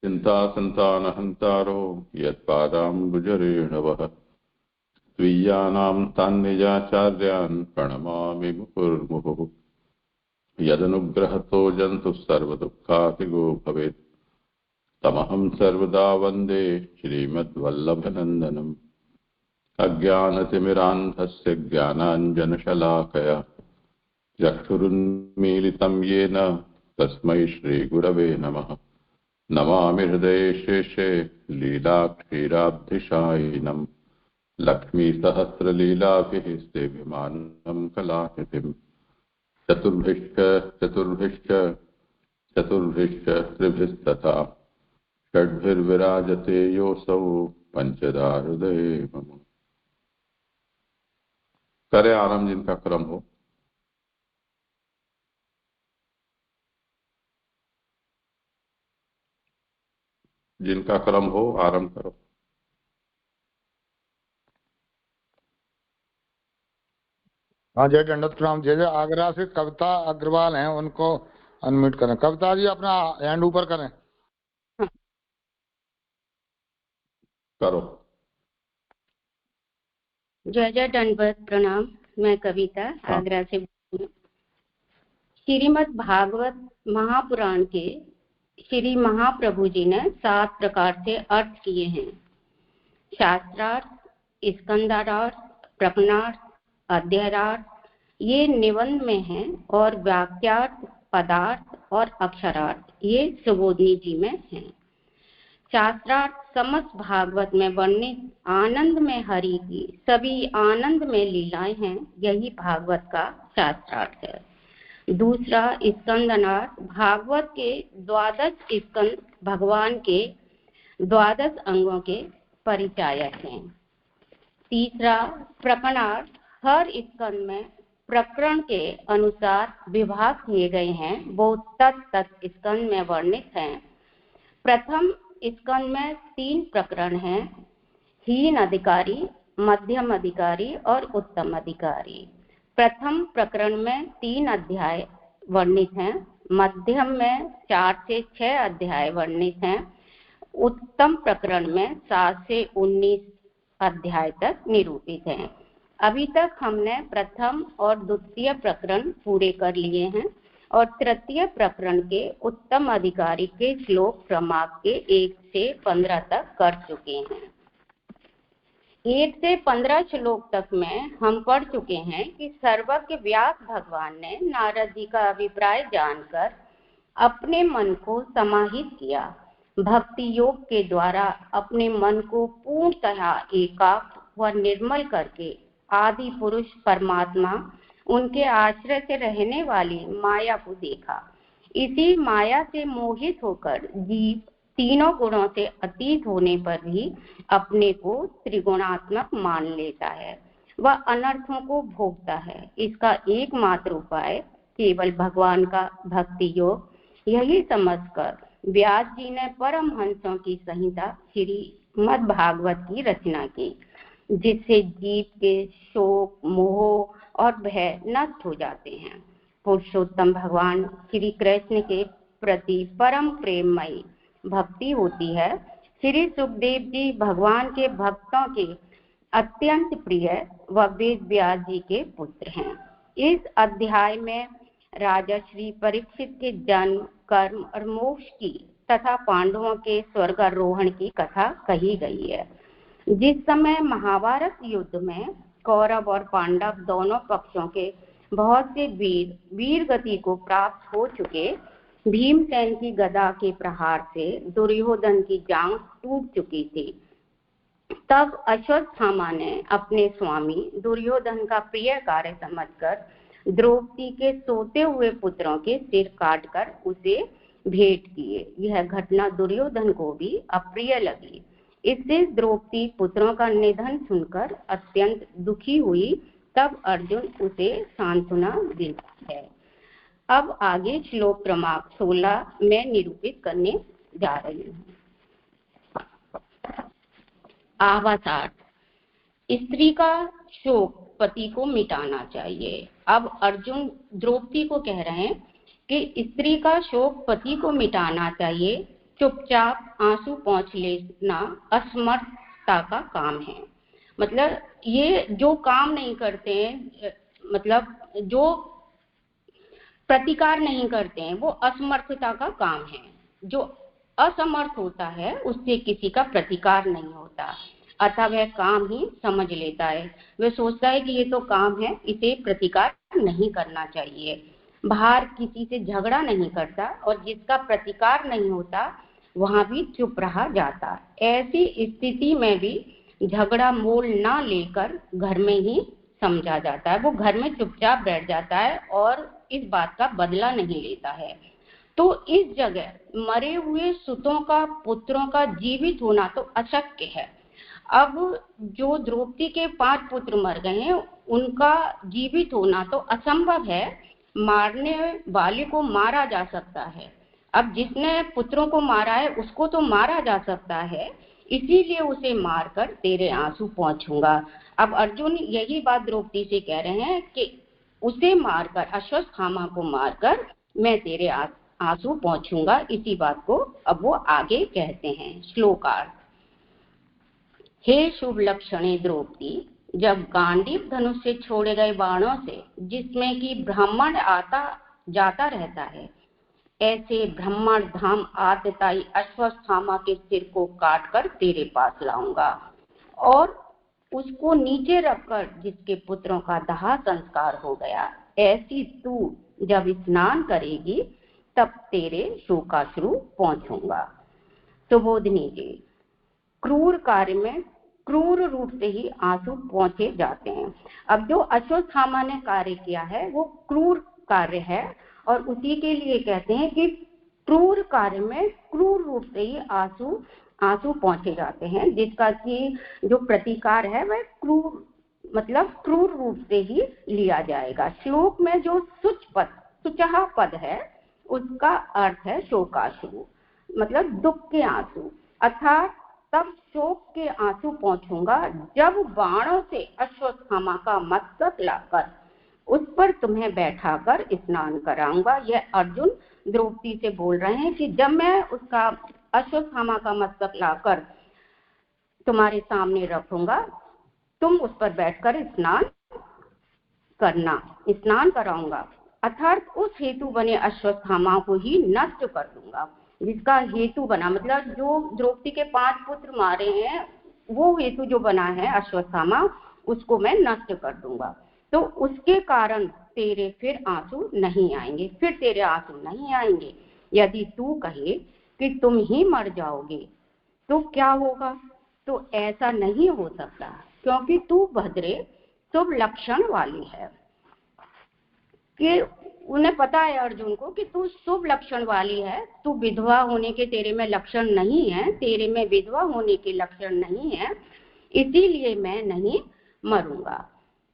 चिन्तासन्तानहन्तारो यत्पादाम्बुजरेणवः स्वीयानां तान्निजाचार्यान् प्रणमामि मुहुर्मुहुः। यदनुग्रहतो जन्तुः सर्वदुःखातिगो भवेत् तमहं सर्वदा वन्दे श्रीमद्वल्लभनन्दनम्। अज्ञानतिमिरान्धस्य ज्ञानाञ्जनशलाकया चक्षुरुन्मीलितं येन तस्मै श्रीगुरवे नमः। नमामि हृदये शेषे लीलाक्षीराब्धिशायिनम् लक्ष्मीसहस्रलीलाभिः सेव्यमानं कलानिधिम्। चतुर्भिश्च चतुर्भिश्च चतुर्भिश्च त्रिभिस्तथा षड्भिर्विराजते योऽसौ पंचदा हृदये मम। करे आरंभ जिनका क्रम हो। जिनका क्रम हो आरंभ करो। हाँ जय दंडवत प्रणाम। जय जय। आगरा से कविता अग्रवाल हैं, उनको अनम्यूट करें। कविता जी अपना हैंड ऊपर करें। करो। जय जय दंडवत प्रणाम। मैं कविता आगरा से श्रीमद् भागवत महापुराण के श्री महाप्रभु जी ने 7 प्रकार से अर्थ किए हैं। शास्त्रार्थ, स्कंदार्थ, प्रकरणार्थ, अध्यायार्थ ये निबंध में हैं और वाक्यार्थ, पदार्थ और अक्षरार्थ ये सुबोधनी जी में हैं। शास्त्रार्थ समस्त भागवत में वर्णित आनंद में हरि की सभी आनंद में लीलाएं हैं, यही भागवत का शास्त्रार्थ है। दूसरा स्कंदनार्थ, भागवत के 12 स्कंद भगवान के 12 अंगों के परिचायक हैं। तीसरा प्रकरणार्थ, हर स्कंद में प्रकरण के अनुसार विभाग किए गए हैं, वो तत् स्कंद में वर्णित हैं। प्रथम स्कंद में 3 प्रकरण हैं, हीन अधिकारी, मध्यम अधिकारी और उत्तम अधिकारी। प्रथम प्रकरण में 3 अध्याय वर्णित हैं, मध्यम में 4 से 6 अध्याय वर्णित हैं, उत्तम प्रकरण में 7 से 19 अध्याय तक निरूपित हैं। अभी तक हमने प्रथम और द्वितीय प्रकरण पूरे कर लिए हैं और तृतीय प्रकरण के उत्तम अधिकारी के श्लोक क्रमांक के 1 से 15 तक कर चुके हैं। 1 से 15 श्लोक तक में हम पढ़ चुके हैं कि सर्वज्ञ व्यास भगवान ने नारद जी का अभिप्राय जानकर अपने मन को समाहित किया। भक्ति योग के द्वारा अपने मन को पूर्णतः एकाग्र व निर्मल करके आदि पुरुष परमात्मा उनके आश्रय से रहने वाली माया को देखा। इसी माया से मोहित होकर जीव तीनों गुणों से अतीत होने पर भी अपने को त्रिगुणात्मक मान लेता है, वह अनर्थों को भोगता है। इसका एकमात्र उपाय केवल भगवान का भक्ति योग, यही समझकर व्यास जी ने परमहंसों की संहिता श्रीमद् भागवत की रचना की, जिससे जीव के शोक, मोह और भय नष्ट हो जाते हैं। पुरुषोत्तम भगवान श्री कृष्ण के प्रति परम प्रेममयी भक्ति होती है। श्री सुखदेव जी भगवान के भक्तों के अत्यंत प्रिय व वेद व्यास जी के पुत्र हैं। इस अध्याय में राजा श्री परीक्षित के जन्म, कर्म और मोक्ष की तथा पांडवों के स्वर्गारोहण की कथा कही गई है। जिस समय महाभारत युद्ध में कौरव और पांडव दोनों पक्षों के बहुत से वीर गति को प्राप्त हो चुके, भीमसेन की गदा के प्रहार से दुर्योधन की जांघ टूट चुकी थी, तब अश्वत्थामा ने अपने स्वामी दुर्योधन का प्रिय कार्य समझकर द्रौपदी के सोते हुए पुत्रों के सिर काटकर उसे भेंट किए। यह घटना दुर्योधन को भी अप्रिय लगी। इससे द्रौपदी पुत्रों का निधन सुनकर अत्यंत दुखी हुई। तब अर्जुन उसे सांत्वना देता है। अब आगे श्लोक क्रमांक 16 में निरूपित करने जा रही हूँ। आवासार्थ, स्त्री का शोक पति को मिटाना चाहिए। अब अर्जुन द्रौपदी को कह रहे हैं कि स्त्री का शोक पति को मिटाना चाहिए। चुपचाप आंसू पोंछ लेना असमर्थता का काम है। मतलब ये जो काम नहीं करते हैं, मतलब जो प्रतिकार नहीं करते हैं, वो असमर्थता का काम है। जो असमर्थ होता है उससे किसी का प्रतिकार नहीं होता, अतः वह काम ही समझ लेता है। वह सोचता है कि ये तो काम है, इसे प्रतिकार नहीं करना चाहिए। बाहर किसी से झगड़ा नहीं करता और जिसका प्रतिकार नहीं होता वहां भी चुप रहा जाता। ऐसी स्थिति में भी झगड़ा मोल ना लेकर घर में ही समझा जाता है। वो घर में चुपचाप बैठ जाता है और इस बात का बदला नहीं लेता है। तो इस जगह मरे हुए सुतों का पुत्रों का जीवित होना तो अशक्य है। अब जो द्रौपदी के 5 पुत्र मर गए हैं, उनका जीवित होना तो असंभव है। मारने वाले को मारा जा सकता है, अब जिसने पुत्रों को मारा है उसको तो मारा जा सकता है, इसीलिए उसे मारकर तेरे आंसू पोंछूंगा। अब अर्जुन यही बात द्रौपदी से कह रहे हैं कि उसे मारकर, अश्वत्थामा को मारकर मैं तेरे आंसू पोंछूंगा। इसी बात को अब वो आगे कहते हैं। श्लोकार्थ। हे शुभ लक्षणे द्रौपदी, जब गांडीव धनुष से छोड़े गए बाणों से जिसमें कि ब्राह्मण आता जाता रहता है, ऐसे ब्राह्मण धाम आतताई अश्वत्थामा के सिर को काटकर तेरे पास लाऊंगा और उसको नीचे रखकर जिसके पुत्रों का दाह संस्कार हो गया, ऐसी तू जब स्नान करेगी तब तेरे शोकाश्रु पोंछूंगा। सुबोधनी जी, क्रूर कार्य में क्रूर रूप से ही आंसू पोंछे जाते हैं। अब जो अश्वत्थामा ने कार्य किया है वो क्रूर कार्य है और उसी के लिए कहते हैं कि क्रूर कार्य में क्रूर रूप से ही आंसू पोंछे जाते हैं, जिसका कि जो प्रतिकार है वह क्रूर मतलब क्रूर रूप से ही लिया जाएगा। श्लोक में जो सुचहा पद है उसका अर्थ है शोकाश्रु, मतलब दुख के आंसू, अर्थात तब शोक के आंसू पोंछूंगा जब बाणों से अश्वत्थामा का मस्तक लाकर उस पर तुम्हें बैठाकर स्नान कराऊंगा। यह अर्जुन द्रौपदी से बोल रहे हैं कि जब मैं उसका अश्वत्थामा का मस्तक लाकर तुम्हारे सामने रखूंगा, तुम उस पर बैठकर स्नान कराऊंगा, अर्थात उस हेतु बने अश्वत्थामा को ही नष्ट कर दूंगा। जिसका हेतु बना, मतलब जो द्रौपदी के 5 पुत्र मारे हैं वो हेतु जो बना है अश्वत्थामा, उसको मैं नष्ट कर दूंगा। तो उसके कारण तेरे फिर आंसू नहीं आएंगे, फिर तेरे आंसू नहीं आएंगे। यदि तू कहे कि तुम ही मर जाओगे तो क्या होगा? तो ऐसा नहीं हो सकता, क्योंकि तू भद्रे शुभ लक्षण वाली है। कि उन्हें पता है अर्जुन को कि तू शुभ लक्षण वाली है, तू विधवा होने के तेरे में लक्षण नहीं है, तेरे में विधवा होने के लक्षण नहीं है, इसीलिए मैं नहीं मरूंगा।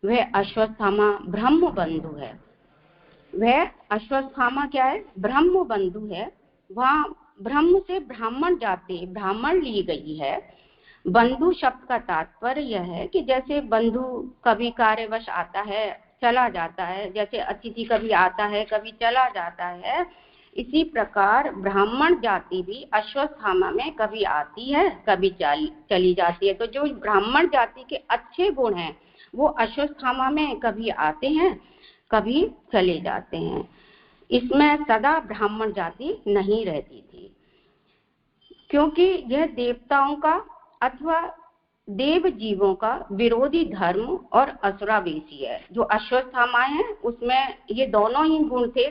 वह अश्वत्थामा ब्रह्म बंधु है। वह अश्वत्थामा क्या है? ब्रह्म बंधु है। वहां ब्रह्म से ब्राह्मण जाति ब्राह्मण ली गई है। बंधु शब्द का तात्पर्य यह है कि जैसे बंधु कभी कार्यवश आता है चला जाता है, जैसे अतिथि कभी आता है कभी चला जाता है, इसी प्रकार ब्राह्मण जाति भी अश्वत्थामा में कभी आती है कभी चली जाती है। तो जो ब्राह्मण जाति के अच्छे गुण हैं वो अश्वत्थामा में कभी आते हैं कभी चले जाते हैं। इसमें सदा ब्राह्मण जाति नहीं रहती थी, क्योंकि यह देवताओं का अथवा देव जीवों का विरोधी धर्म और असुरावेशी है। जो अश्वत्थामा है उसमें ये दोनों ही गुण थे,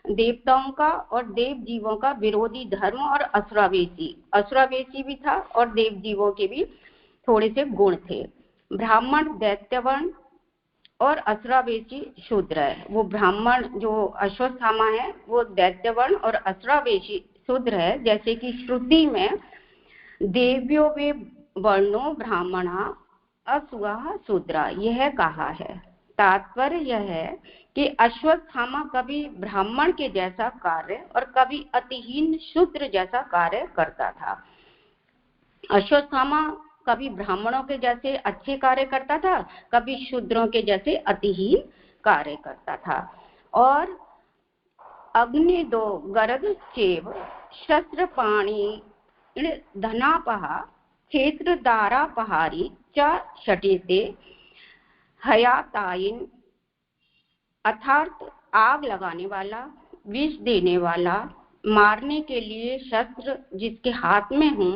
देवताओं का और देव जीवों का विरोधी धर्म और असुरावेशी भी था और देव जीवों के भी थोड़े से गुण थे। ब्राह्मण दैत्यवर्ण और असुरावेशी शूद्र है। वो ब्राह्मण जो अश्वत्थामा है वो दैत्यवर्ण और असुरावेशी शूद्र है। जैसे कि श्रुति में देव्यो वे वर्णो ब्राह्मणा असुआ शूद्रा यह कहा है। तात्पर्य यह है कि अश्वत्थामा कभी ब्राह्मण के जैसा कार्य और कभी अतिहीन शूद्र जैसा कार्य करता था। अश्वत्थामा कभी ब्राह्मणों के जैसे अच्छे कार्य करता था, कभी शूद्रों के जैसे अतिहीन कार्य करता था। और अग्नि दो गरद चेव शस्त्रपाणि धनापः क्षेत्रदारापहारी च षटेते हयातायिन अर्थात आग लगाने वाला, विष देने वाला, मारने के लिए शस्त्र जिसके हाथ में हो,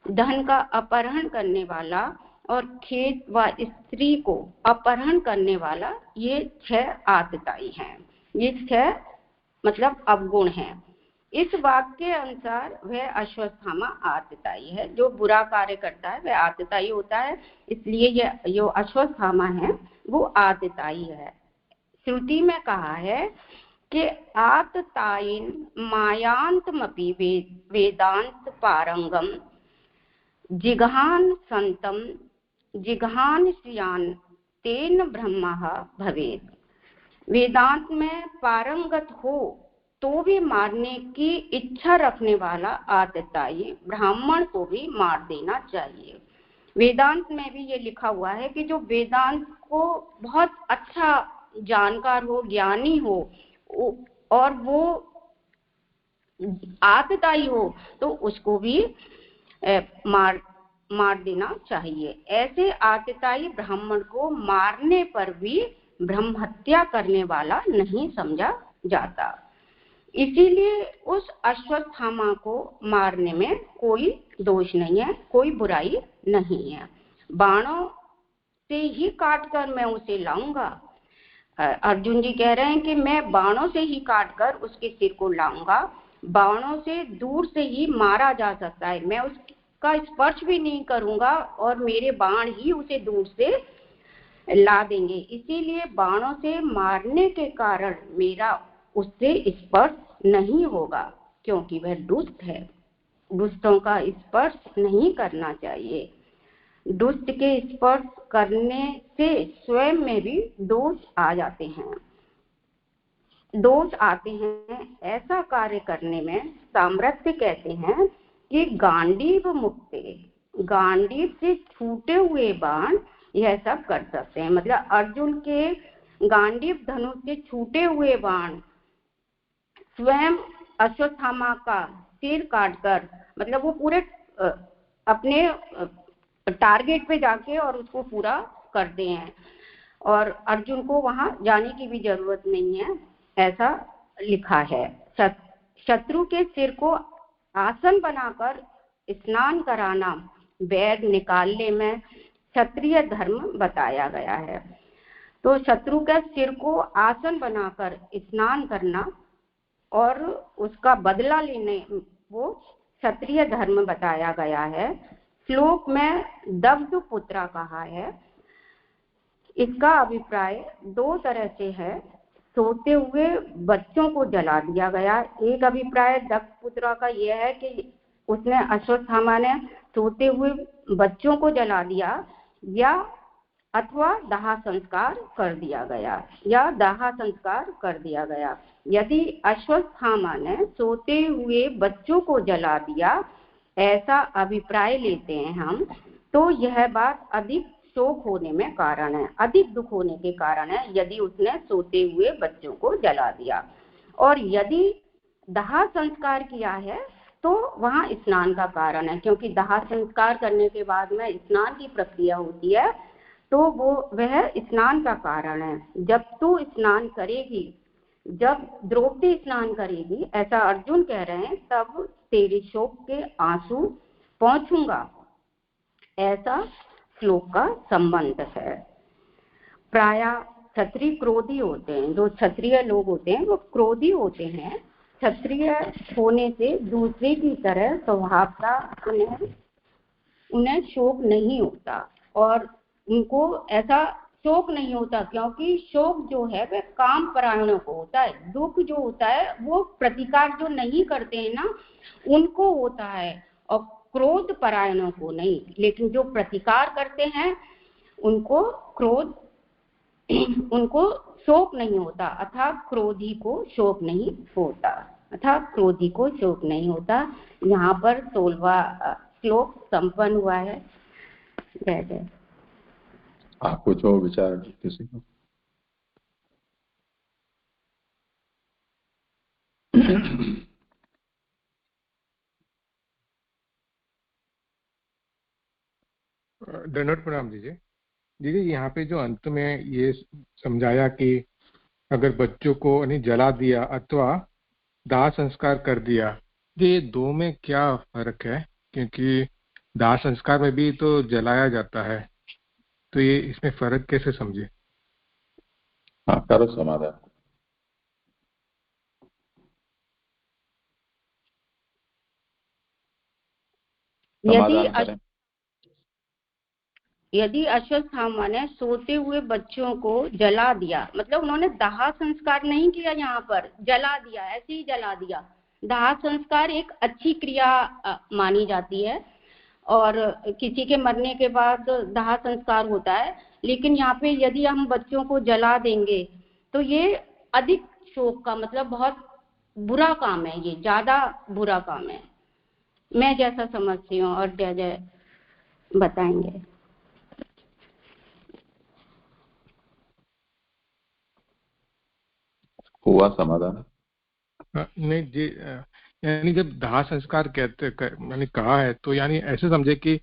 धन का अपहरण करने वाला और खेत व स्त्री को अपहरण करने वाला, ये 6 आतताई हैं। ये 6 मतलब अवगुण हैं। इस वाक्य के अनुसार वह अश्वत्थामा आतताई है। जो बुरा कार्य करता है वह आतताई होता है, इसलिए यह जो अश्वत्थामा है वो आतताई है। श्रुति में कहा है कि आततायिन मायांतमपि वेदांत पारंगम जिघान संतम जिघान श्रियान तेन ब्रह्मः भवेत्। वेदांत में पारंगत हो तो भी मारने की इच्छा रखने वाला आतताई ब्राह्मण को भी मार देना चाहिए। वेदांत में भी ये लिखा हुआ है कि जो वेदांत को बहुत अच्छा जानकार हो, ज्ञानी हो और वो आतताई हो तो उसको भी मार देना चाहिए। ऐसे आतताई ब्राह्मण को मारने पर भी ब्रह्म हत्या करने वाला नहीं समझा जाता। इसीलिए उस अश्वत्थामा को मारने में कोई दोष नहीं है, कोई बुराई नहीं है। बाणों से ही काटकर मैं उसे लाऊंगा। अर्जुन जी कह रहे हैं कि मैं बाणों से ही काटकर उसके सिर को लाऊंगा। बाणों से दूर से ही मारा जा सकता है, मैं उसका स्पर्श भी नहीं करूंगा और मेरे बाण ही उसे दूर से ला देंगे। इसीलिए बाणों से मारने के कारण मेरा उससे स्पर्श नहीं होगा, क्योंकि वह दुष्ट है। दुष्टों का स्पर्श नहीं करना चाहिए। दुष्ट के स्पर्श करने से स्वयं में भी दोष आ जाते हैं, दोष आते हैं। ऐसा कार्य करने में सामर्थ्य कहते हैं कि गांडीव मुक्ते, गांडीव से छूटे हुए बाण यह सब कर सकते हैं। मतलब अर्जुन के गांडीव धनुष से छूटे हुए बाण स्वयं अश्वत्थामा का सिर काटकर, मतलब वो पूरे अपने टारगेट पे जाके और उसको पूरा करते हैं और अर्जुन को वहां जाने की भी जरूरत नहीं है, ऐसा लिखा है। शत्रु के सिर को आसन बनाकर स्नान कराना वैर निकालने में क्षत्रिय धर्म बताया गया है। तो शत्रु के सिर को आसन बनाकर स्नान करना और उसका बदला लेने वो क्षत्रिय धर्म बताया गया है। श्लोक में दग्ध पुत्रा कहा है। इसका अभिप्राय 2 तरह से है। सोते हुए बच्चों को जला दिया गया। एक अभिप्राय दग्ध पुत्रा का यह है कि उसने अश्वत्थामा ने सोते हुए बच्चों को जला दिया या अथवा दाह संस्कार कर दिया गया, या दाह संस्कार कर दिया गया। यदि अश्वत्थामा ने सोते हुए बच्चों को जला दिया, ऐसा अभिप्राय लेते हैं हम, तो यह बात अधिक शोक होने में कारण है, अधिक दुख होने के कारण है यदि उसने सोते हुए बच्चों को जला दिया। और यदि दाह संस्कार किया है तो वहां स्नान का कारण है, क्योंकि दाह संस्कार करने के बाद में स्नान की प्रक्रिया होती है, तो वह स्नान का कारण है। जब तू स्नान करेगी, जब द्रौपदी स्नान करेगी, ऐसा अर्जुन कह रहे हैं, तब तेरे शोक के आंसू पहुंचूंगा, ऐसा श्लोक का संबंध है। प्राय क्षत्रिय क्रोधी होते हैं। जो क्षत्रिय लोग होते हैं वो क्रोधी होते हैं। क्षत्रिय होने से दूसरे की तरह स्वभाव का उन्हें शोक नहीं होता, और उनको ऐसा शोक नहीं होता, क्योंकि शोक जो है वह काम परायणों को होता है। दुख जो होता है वो प्रतिकार जो नहीं करते हैं ना, उनको होता है, और क्रोध परायणों को नहीं। लेकिन जो प्रतिकार करते हैं उनको क्रोध, उनको शोक नहीं होता, अर्थात क्रोधी को शोक नहीं होता, अर्थात क्रोधी को शोक नहीं होता। यहाँ पर 16वां श्लोक संपन्न हुआ है। जय जय। आप कुछ और विचार किसी को? दंडवत प्रणाम दीजिए। दीदी यहाँ पे जो अंत में ये समझाया कि अगर बच्चों को यानी जला दिया अथवा दाह संस्कार कर दिया, तो ये दो में क्या फर्क है? क्योंकि दाह संस्कार में भी तो जलाया जाता है, तो ये इसमें फर्क कैसे समझे? हाँ, करो समाधान। समाधान करें। यदि अश्वत्थामा ने सोते हुए बच्चों को जला दिया, मतलब उन्होंने दाह संस्कार नहीं किया, यहाँ पर जला दिया, ऐसे ही जला दिया। दाह संस्कार एक अच्छी क्रिया मानी जाती है और किसी के मरने के बाद दाह संस्कार होता है, लेकिन यहाँ पे यदि हम बच्चों को जला देंगे तो ये अधिक शोक का मतलब बहुत बुरा काम है, ये ज्यादा बुरा काम है, मैं जैसा समझती हूँ। और जय जय बताएंगे। हुआ समाधान? नहीं जी, यानी जब दाह संस्कार मैंने कहा है तो यानी ऐसे समझे कि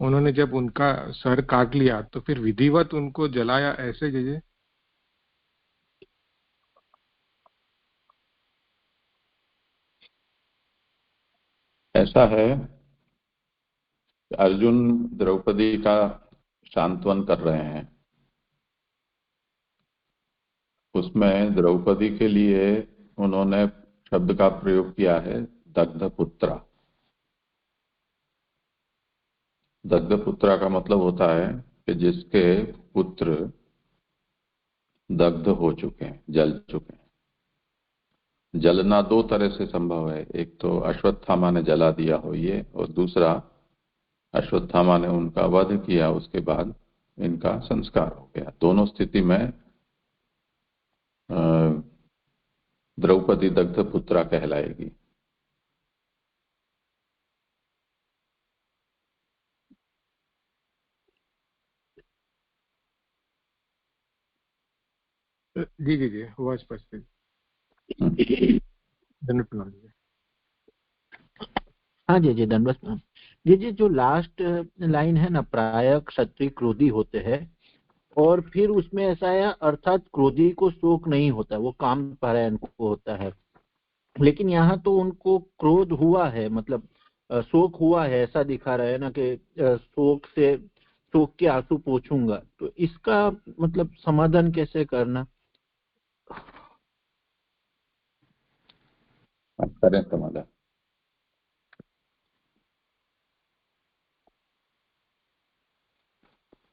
उन्होंने जब उनका सर काट लिया तो फिर विधिवत उनको जलाया, ऐसे जैसे? ऐसा है, अर्जुन द्रौपदी का सांत्वन कर रहे हैं। उसमें द्रौपदी के लिए उन्होंने शब्द का प्रयोग किया है दग्ध पुत्रा। दग्ध पुत्रा का मतलब होता है कि जिसके पुत्र दग्ध हो चुके हैं, जल चुके हैं। जलना दो तरह से संभव है, एक तो अश्वत्थामा ने जला दिया हो ये, और दूसरा अश्वत्थामा ने उनका वध किया, उसके बाद इनका संस्कार हो गया। दोनों स्थिति में द्रौपदी दग्ध पुत्रा कहलाएगी। जी जी जी, हुआ स्पष्ट। दंडवत प्रणाम दीजिए। हाँ जी जी, दंडवत प्रणाम। जी जी, जो लास्ट लाइन है ना, प्रायः क्षत्रिय क्रोधी होते हैं, और फिर उसमें ऐसा है अर्थात क्रोधी को शोक नहीं होता, वो काम परायण को होता है। लेकिन यहाँ तो उनको क्रोध हुआ है, मतलब शोक हुआ है, ऐसा दिखा रहा है ना कि शोक के आंसू पोंछूंगा। तो इसका मतलब समाधान कैसे करना? आप करें समाधान।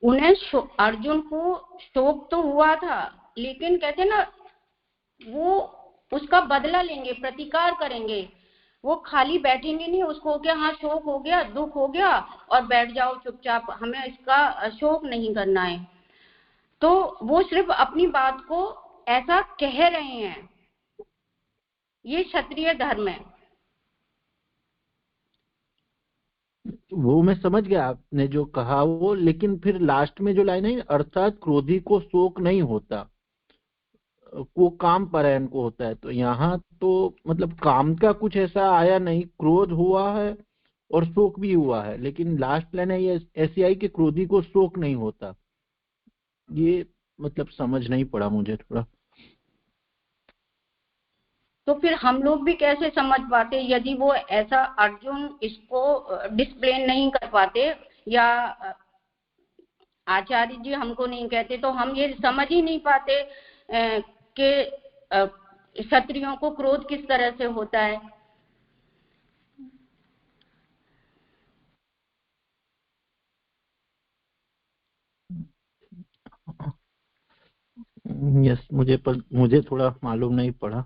उन्हें अर्जुन को शोक तो हुआ था, लेकिन कहते ना वो उसका बदला लेंगे, प्रतिकार करेंगे। वो खाली बैठेंगे नहीं, उसको हो गया हाँ शोक हो गया, दुख हो गया और बैठ जाओ चुपचाप, हमें इसका शोक नहीं करना है। तो वो सिर्फ अपनी बात को ऐसा कह रहे हैं, ये क्षत्रिय धर्म है। वो मैं समझ गया आपने जो कहा वो, लेकिन फिर लास्ट में जो लाइन है, अर्थात क्रोधी को शोक नहीं होता, वो काम परायण को होता है। तो यहाँ तो मतलब काम का कुछ ऐसा आया नहीं, क्रोध हुआ है और शोक भी हुआ है, लेकिन लास्ट लाइन है ये ऐसी आई कि क्रोधी को शोक नहीं होता। ये मतलब समझ नहीं पड़ा मुझे थोड़ा। तो फिर हम लोग भी कैसे समझ पाते यदि वो ऐसा अर्जुन इसको डिस्प्ले नहीं कर पाते, या आचार्य जी हमको नहीं कहते, तो हम ये समझ ही नहीं पाते कि क्षत्रियों को क्रोध किस तरह से होता है। यस, मुझे थोड़ा मालूम नहीं पड़ा।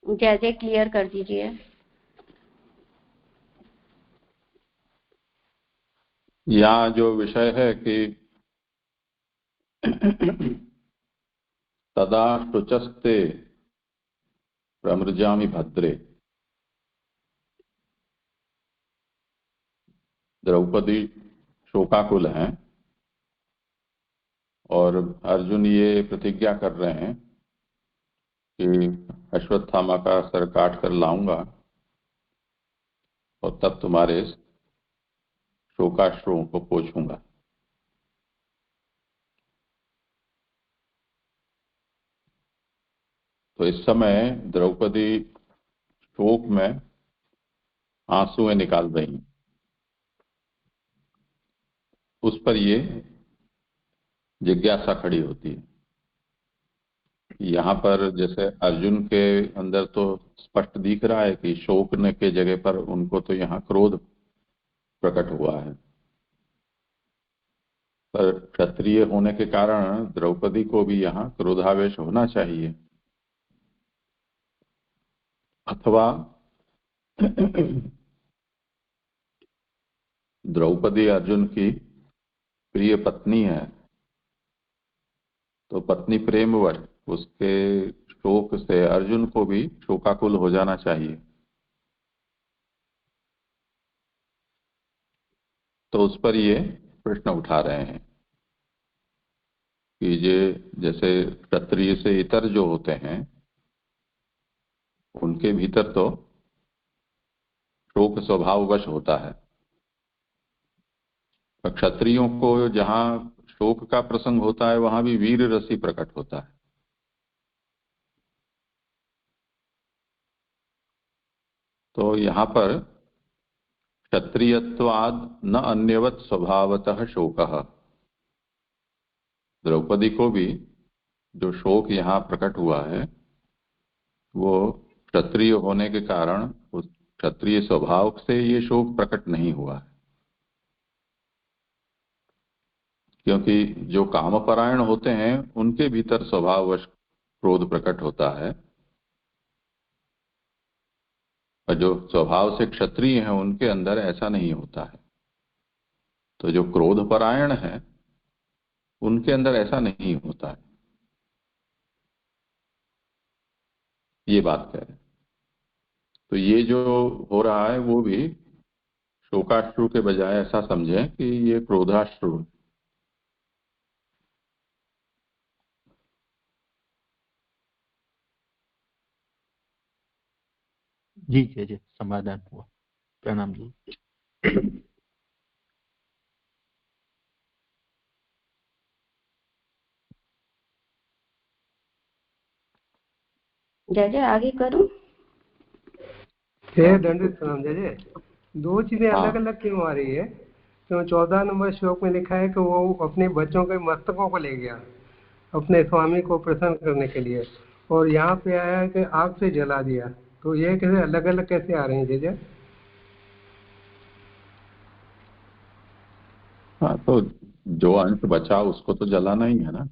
जैसे क्लियर कर दीजिए। यहाँ जो विषय है कि तदा शुचस्ते प्रमृजामि भद्रे, द्रौपदी शोकाकुल हैं और अर्जुन ये प्रतिज्ञा कर रहे हैं कि अश्वत्थामा का सर काट कर लाऊंगा और तब तुम्हारे शोकाश्रुओं को पोंछूंगा। तो इस समय द्रौपदी शोक में आंसुएं निकाल रही हैं। उस पर ये जिज्ञासा खड़ी होती है। यहाँ पर जैसे अर्जुन के अंदर तो स्पष्ट दिख रहा है कि शोकने के जगह पर उनको तो यहाँ क्रोध प्रकट हुआ है, पर क्षत्रिय होने के कारण द्रौपदी को भी यहाँ क्रोधावेश होना चाहिए, अथवा द्रौपदी अर्जुन की प्रिय पत्नी है, तो पत्नी प्रेमवश उसके शोक से अर्जुन को भी शोकाकुल हो जाना चाहिए। तो उस पर ये प्रश्न उठा रहे हैं कि जैसे क्षत्रिय से इतर जो होते हैं उनके भीतर तो शोक स्वभाववश होता है, क्षत्रियों को जहां शोक का प्रसंग होता है वहां भी वीर रसी प्रकट होता है। तो यहाँ पर क्षत्रियत्वाद न अन्यवत स्वभावतः शोकः, द्रौपदी को भी जो शोक यहाँ प्रकट हुआ है वो क्षत्रिय होने के कारण उस क्षत्रिय स्वभाव से ये शोक प्रकट नहीं हुआ है, क्योंकि जो कामपरायण होते हैं उनके भीतर स्वभाववश क्रोध प्रकट होता है, और जो स्वभाव से क्षत्रिय हैं उनके अंदर ऐसा नहीं होता है। तो जो क्रोधपरायण है उनके अंदर ऐसा नहीं होता है, ये बात कह रहे हैं। तो ये जो हो रहा है वो भी शोकाश्रु के बजाय ऐसा समझें कि ये क्रोधाश्रु। जी जय जय, समाधान हुआ। प्रणाम जी। जय जय, आगे करूं? दंडित प्रणाम। जय जय, दो चीजें हाँ। अलग अलग क्यों आ रही है? तो 14 नंबर श्लोक में लिखा है कि वो अपने बच्चों के मस्तकों को ले गया अपने स्वामी को प्रसन्न करने के लिए, और यहाँ पे आया है कि आग से जला दिया। तो ये कैसे अलग अलग कैसे आ रहे हैं जय जय? हाँ, तो जो अंश बचा उसको तो जलाना ही है ना।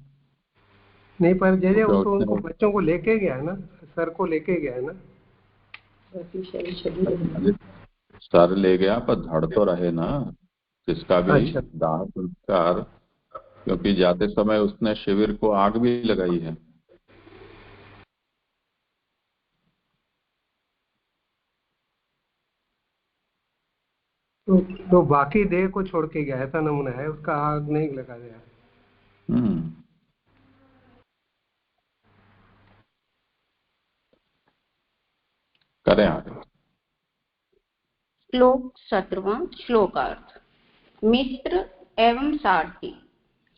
नहीं, पर जय जय तो वो तो उनको बच्चों को लेके गया है ना, सर को लेके गया है ना। सर ले गया पर धड़ तो रहे ना, जिसका भी अच्छा। दाह संस्कार, क्योंकि जाते समय उसने शिविर को आग भी लगाई है। तो बाकी देह को छोड़ के गया, ऐसा नमूना है, उसका आग नहीं लगा गया। करें आगे। श्लोक 17वां श्लोकार्थ। मित्र एवं सारथी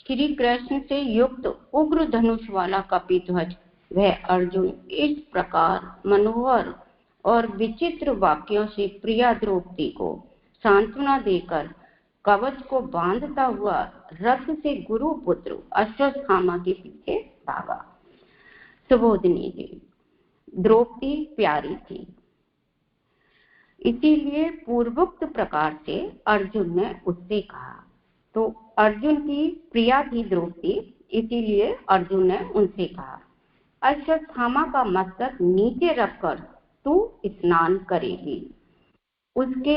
श्री कृष्ण से युक्त उग्र धनुष वाला कपिध्वज वह अर्जुन इस प्रकार मनोहर और विचित्र वाक्यों से प्रिया द्रौपदी को सांत्वना देकर कवच को बांधता हुआ रथ से गुरु पुत्र अश्वत्थामा के पीछे भागा। सुबोधनी जी, द्रौपदी प्यारी थी, इसीलिए पूर्वोक्त प्रकार से अर्जुन ने उससे कहा। तो अर्जुन की प्रिया थी द्रौपदी, इसीलिए अर्जुन ने उनसे कहा, अश्वत्थामा का मस्तक नीचे रखकर तू स्नान करेगी। उसके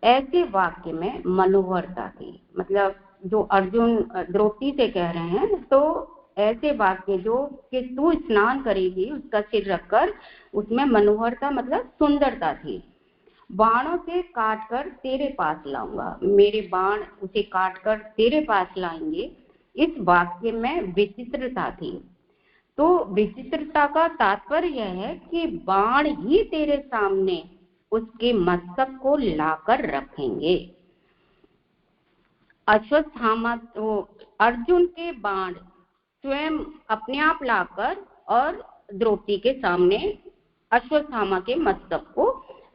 ऐसे वाक्य में मनोहरता थी, मतलब जो अर्जुन द्रौपदी से कह रहे हैं, तो ऐसे वाक्य जो कि तू स्नान करेगी उसका सिर रखकर, उसमें मनोहरता मतलब सुंदरता थी। बाणों से काटकर तेरे पास लाऊंगा, मेरे बाण उसे काटकर तेरे पास लाएंगे, इस वाक्य में विचित्रता थी। तो विचित्रता का तात्पर्य यह है कि बाण ही तेरे सामने उसके मस्तक को लाकर रखेंगे। अश्वत्थामा तो अर्जुन के बाण स्वयं अपने आप लाकर और द्रौपदी के सामने अश्वत्थामा के मस्तक को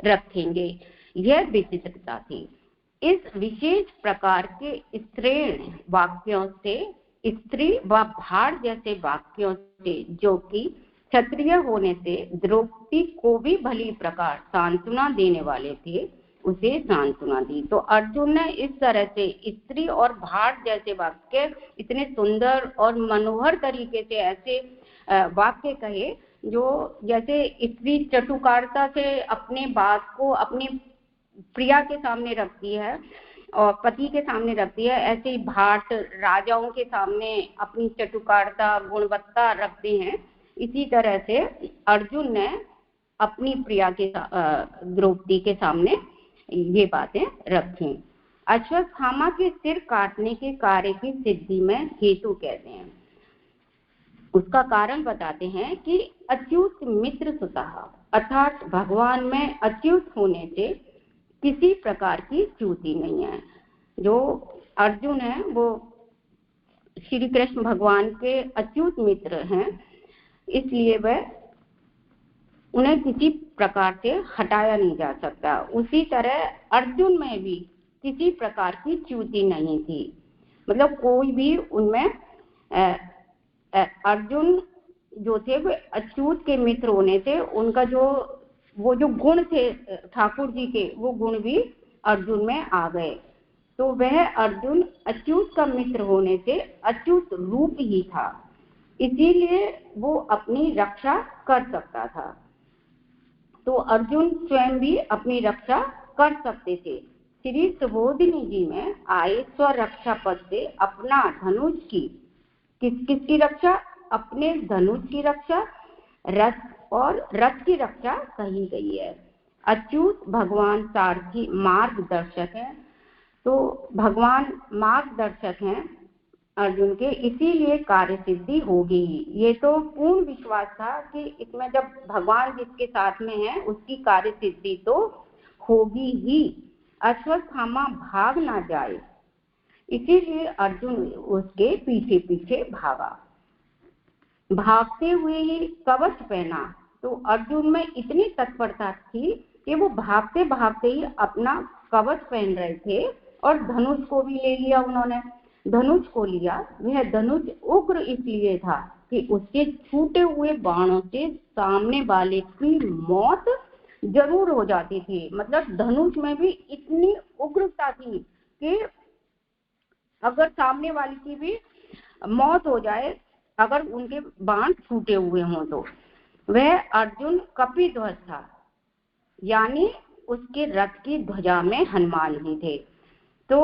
रखेंगे। यह विचित्रता थी। इस विशेष प्रकार के स्त्रीण वाक्यों से, स्त्री व भार जैसे वाक्यों से, जो कि क्षत्रिय होने से द्रौपदी को भी भली प्रकार सांत्वना देने वाले थे, उसे सांत्वना दी। तो अर्जुन ने इस तरह से स्त्री और भार जैसे वाक्य इतने सुंदर और मनोहर तरीके से ऐसे वाक्य कहे जो जैसे स्त्री चटुकारता से अपने बात को अपनी प्रिया के सामने रखती है और पति के सामने रखती है, ऐसे ही भाट राजाओं के सामने अपनी चटुकारता गुणवत्ता रखते हैं। इसी तरह से अर्जुन ने अपनी प्रिया के द्रौपदी के सामने ये बातें रखी। अश्वत्थामा के सिर काटने के कार्य की सिद्धि में हेतु कहते हैं। उसका कारण बताते हैं कि अच्युत मित्र सुतः, अर्थात भगवान में अच्युत होने से किसी प्रकार की च्युति नहीं है। जो अर्जुन है वो श्री कृष्ण भगवान के अच्युत मित्र हैं, इसलिए वह उन्हें किसी प्रकार से हटाया नहीं जा सकता। उसी तरह अर्जुन में भी किसी प्रकार की च्युति नहीं थी, मतलब कोई भी उनमें अर्जुन जो थे वो अच्युत के मित्र होने से उनका वो जो गुण थे ठाकुर जी के, वो गुण भी अर्जुन में आ गए। तो वह अर्जुन अच्युत का मित्र होने से अच्युत रूप ही था, इसीलिए वो अपनी रक्षा कर सकता था। तो अर्जुन स्वयं भी अपनी रक्षा कर सकते थे। श्री सुबोधिनी जी में आए स्वरक्षा पद से अपना धनुष की किसकी रक्षा, अपने धनुष की रक्षा, रथ और रथ की रक्षा कही गई है। अच्युत भगवान सारथी मार्गदर्शक है, तो भगवान मार्गदर्शक हैं अर्जुन के, इसीलिए कार्य सिद्धि होगी। ये तो पूर्ण विश्वास था कि इसमें जब भगवान जिसके साथ में है उसकी कार्य सिद्धि तो होगी ही। अश्वत्थामा भाग ना जाए, इसीलिए अर्जुन उसके पीछे पीछे भागा। भागते हुए ही कवच पहना, तो अर्जुन में इतनी तत्परता थी कि वो भागते भागते ही अपना कवच पहन रहे थे और धनुष को भी ले लिया उन्होंने। धनुष को लिया, वह धनुष उग्र इसलिए था कि उसके छूटे हुए बाणों से सामने वाले की मौत जरूर हो जाती थी। मतलब धनुष में भी इतनी उग्रता थी कि अगर सामने वाले की भी मौत हो जाए अगर उनके बाण छूटे हुए हों तो। वह अर्जुन कपिध्वज था, यानी उसके रथ की ध्वजा में हनुमान जी थे। तो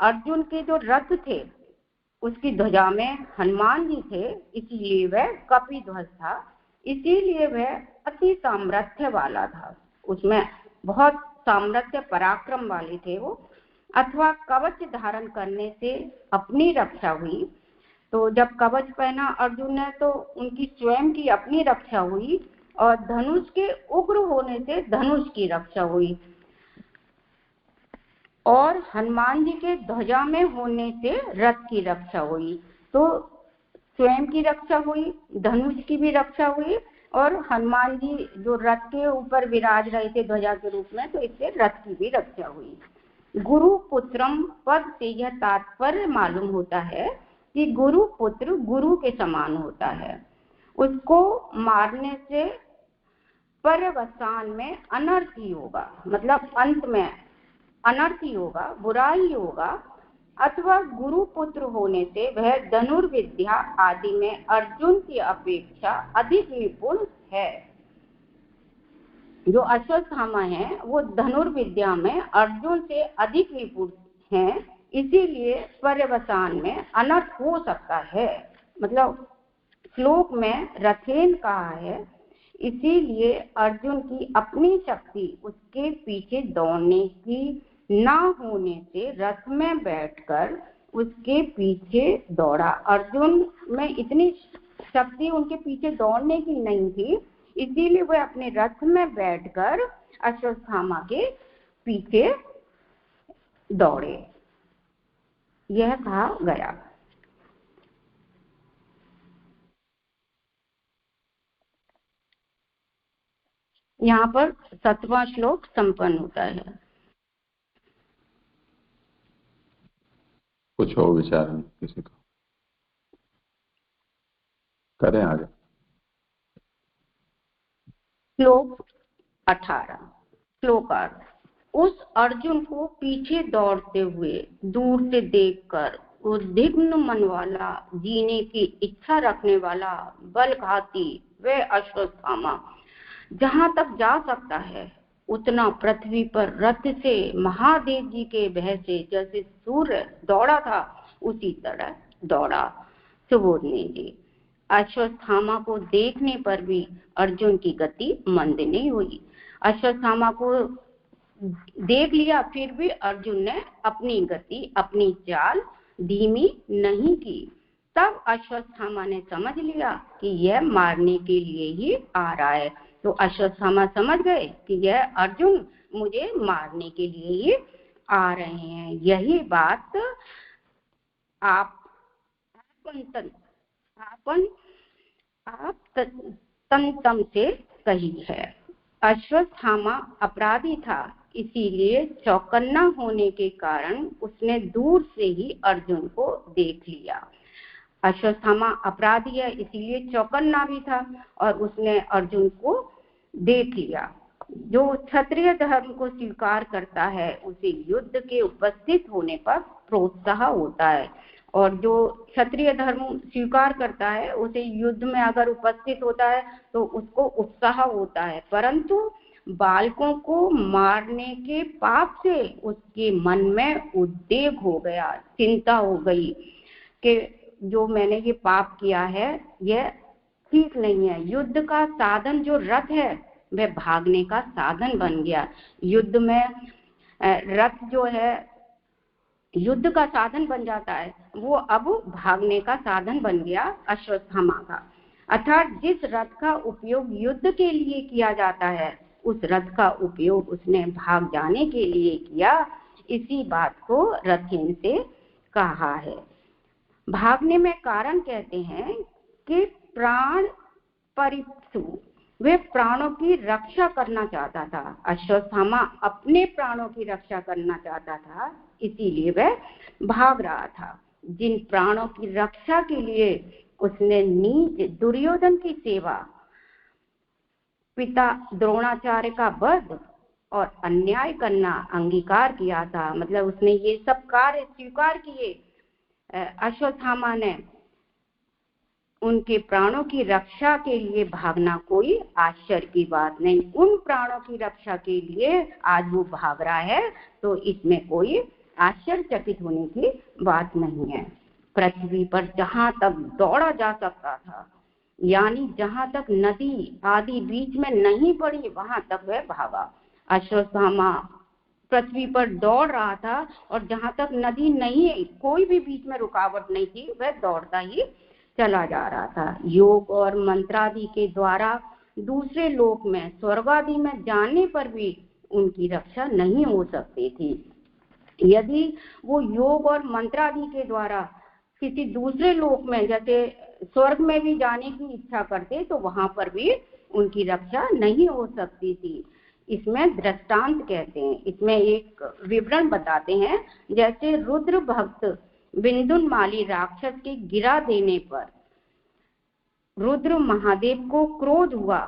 अर्जुन के जो रथ थे उसकी ध्वजा में हनुमान जी थे, इसीलिए वह कपिध्वज था। इसीलिए वह अति सामर्थ्य वाला था, उसमें बहुत सामर्थ्य पराक्रम वाले थे वो। अथवा कवच धारण करने से अपनी रक्षा हुई, तो जब कवच पहना अर्जुन ने तो उनकी स्वयं की अपनी रक्षा हुई, और धनुष के उग्र होने से धनुष की रक्षा हुई, और हनुमान जी के ध्वजा में होने से रथ की रक्षा हुई। तो स्वयं की रक्षा हुई, धनुष की भी रक्षा हुई, और हनुमान जी जो रथ के ऊपर विराज रहे थे ध्वजा के रूप में, तो इससे रथ की भी रक्षा हुई। गुरु पुत्रम पद से यह तात्पर्य मालूम होता है कि गुरु पुत्र गुरु के समान होता है। उसको मारने से पर्यवसान में अनर्थ ही होगा, मतलब अंत में अनर्थ ही होगा, बुरा ही होगा। अथवा गुरु पुत्र होने से वह धनुर्विद्या आदि में अर्जुन की अपेक्षा अधिक निपुण है। जो अश्वत्थामा है वो धनुर्विद्या में अर्जुन से अधिक निपुण है, इसीलिए पर्यवसान में अनर्थ हो सकता है। मतलब श्लोक में रथेन कहा है, इसीलिए अर्जुन की अपनी शक्ति उसके पीछे दौड़ने की ना होने से रथ में बैठकर उसके पीछे दौड़ा। अर्जुन में इतनी शक्ति उनके पीछे दौड़ने की नहीं थी, इसीलिए वह अपने रथ में बैठकर अश्वत्थामा के पीछे दौड़े। यह कहा गया। यहाँ पर 7वां श्लोक संपन्न होता है। कुछ हो विचार में किसी को? करें आगे। श्लोक 18 श्लोकार्थ। उस अर्जुन को पीछे दौड़ते हुए दूर से देखकर उद्विग्न मन वाला, जीने की इच्छा रखने वाला, बलघाती व अश्वत्थामा जहां तक जा सकता है उतना पृथ्वी पर रथ से महादेव जी के भय से जैसे सूर्य दौड़ा था उसी तरह दौड़ा। सुबोधनी जी। अश्वत्थामा को देखने पर भी अर्जुन की गति मंद नहीं हुई। अश्वत्थामा को देख लिया, फिर भी अर्जुन ने अपनी गति, अपनी चाल धीमी नहीं की। तब अश्वत्थामा ने समझ लिया कि यह मारने के लिए ही आ रहा है। तो अश्वत्थामा समझ गए कि यह अर्जुन मुझे मारने के लिए ही आ रहे हैं। यही बात आप तंतम से कही है। अश्वत्थामा अपराधी था, इसीलिए चौकन्ना होने के कारण उसने दूर से ही अर्जुन को देख लिया। अश्वत्थामा अपराधी है, इसीलिए चौकन्ना भी था और उसने अर्जुन को देख लिया। जो क्षत्रिय धर्म को स्वीकार करता है उसे युद्ध के उपस्थित होने पर प्रोत्साहन होता है, और जो क्षत्रिय धर्म स्वीकार करता है उसे युद्ध में अगर उपस्थित होता है तो उसको उत्साह होता है। परंतु बालकों को मारने के पाप से उसके मन में उद्वेग हो गया, चिंता हो गई कि जो मैंने ये पाप किया है यह ठीक नहीं है। युद्ध का साधन जो रथ है वह भागने का साधन बन गया। युद्ध में रथ जो है युद्ध का साधन बन जाता है, वो अब भागने का साधन बन गया अश्वत्थामा का। अर्थात जिस रथ का उपयोग युद्ध के लिए किया जाता है उस रथ का उपयोग उसने भाग जाने के लिए किया। इसी बात को रथेन से कहा है। भागने में कारण कहते हैं कि प्राण परिप्सु, वे प्राणों की रक्षा करना चाहता था। अश्वत्थामा अपने प्राणों की रक्षा करना चाहता था, इसीलिए वह भाग रहा था। जिन प्राणों की रक्षा के लिए उसने नीच दुर्योधन की सेवा, पिता द्रोणाचार्य का वध और अन्याय करना अंगीकार किया था, मतलब उसने ये सब कार्य स्वीकार किए। अश्वत्थामा ने उनके प्राणों की रक्षा के लिए भागना कोई आश्चर्य की बात नहीं। उन प्राणों की रक्षा के लिए आज वो भाग रहा है तो इसमें कोई आश्चर्यचकित होने की बात नहीं है। पृथ्वी पर जहां तक दौड़ा जा सकता था, यानी जहां तक नदी आदि बीच में नहीं पड़ी वहां तक वह भागा। अश्वत्थामा पृथ्वी पर दौड़ रहा था और जहां तक नदी नहीं है, कोई भी बीच में रुकावट नहीं थी, वह दौड़ता ही चला जा रहा था। योग और मंत्रादि के द्वारा दूसरे लोक में, स्वर्ग आदि में जाने पर भी उनकी रक्षा नहीं हो सकती थी। यदि वो योग और मंत्रादि के द्वारा किसी दूसरे लोक में जैसे स्वर्ग में भी जाने की इच्छा करते तो वहां पर भी उनकी रक्षा नहीं हो सकती थी। इसमें दृष्टांत कहते हैं, इसमें एक विवरण बताते हैं। जैसे रुद्र भक्त विंदुनमाली राक्षस के गिरा देने पर रुद्र महादेव को क्रोध हुआ,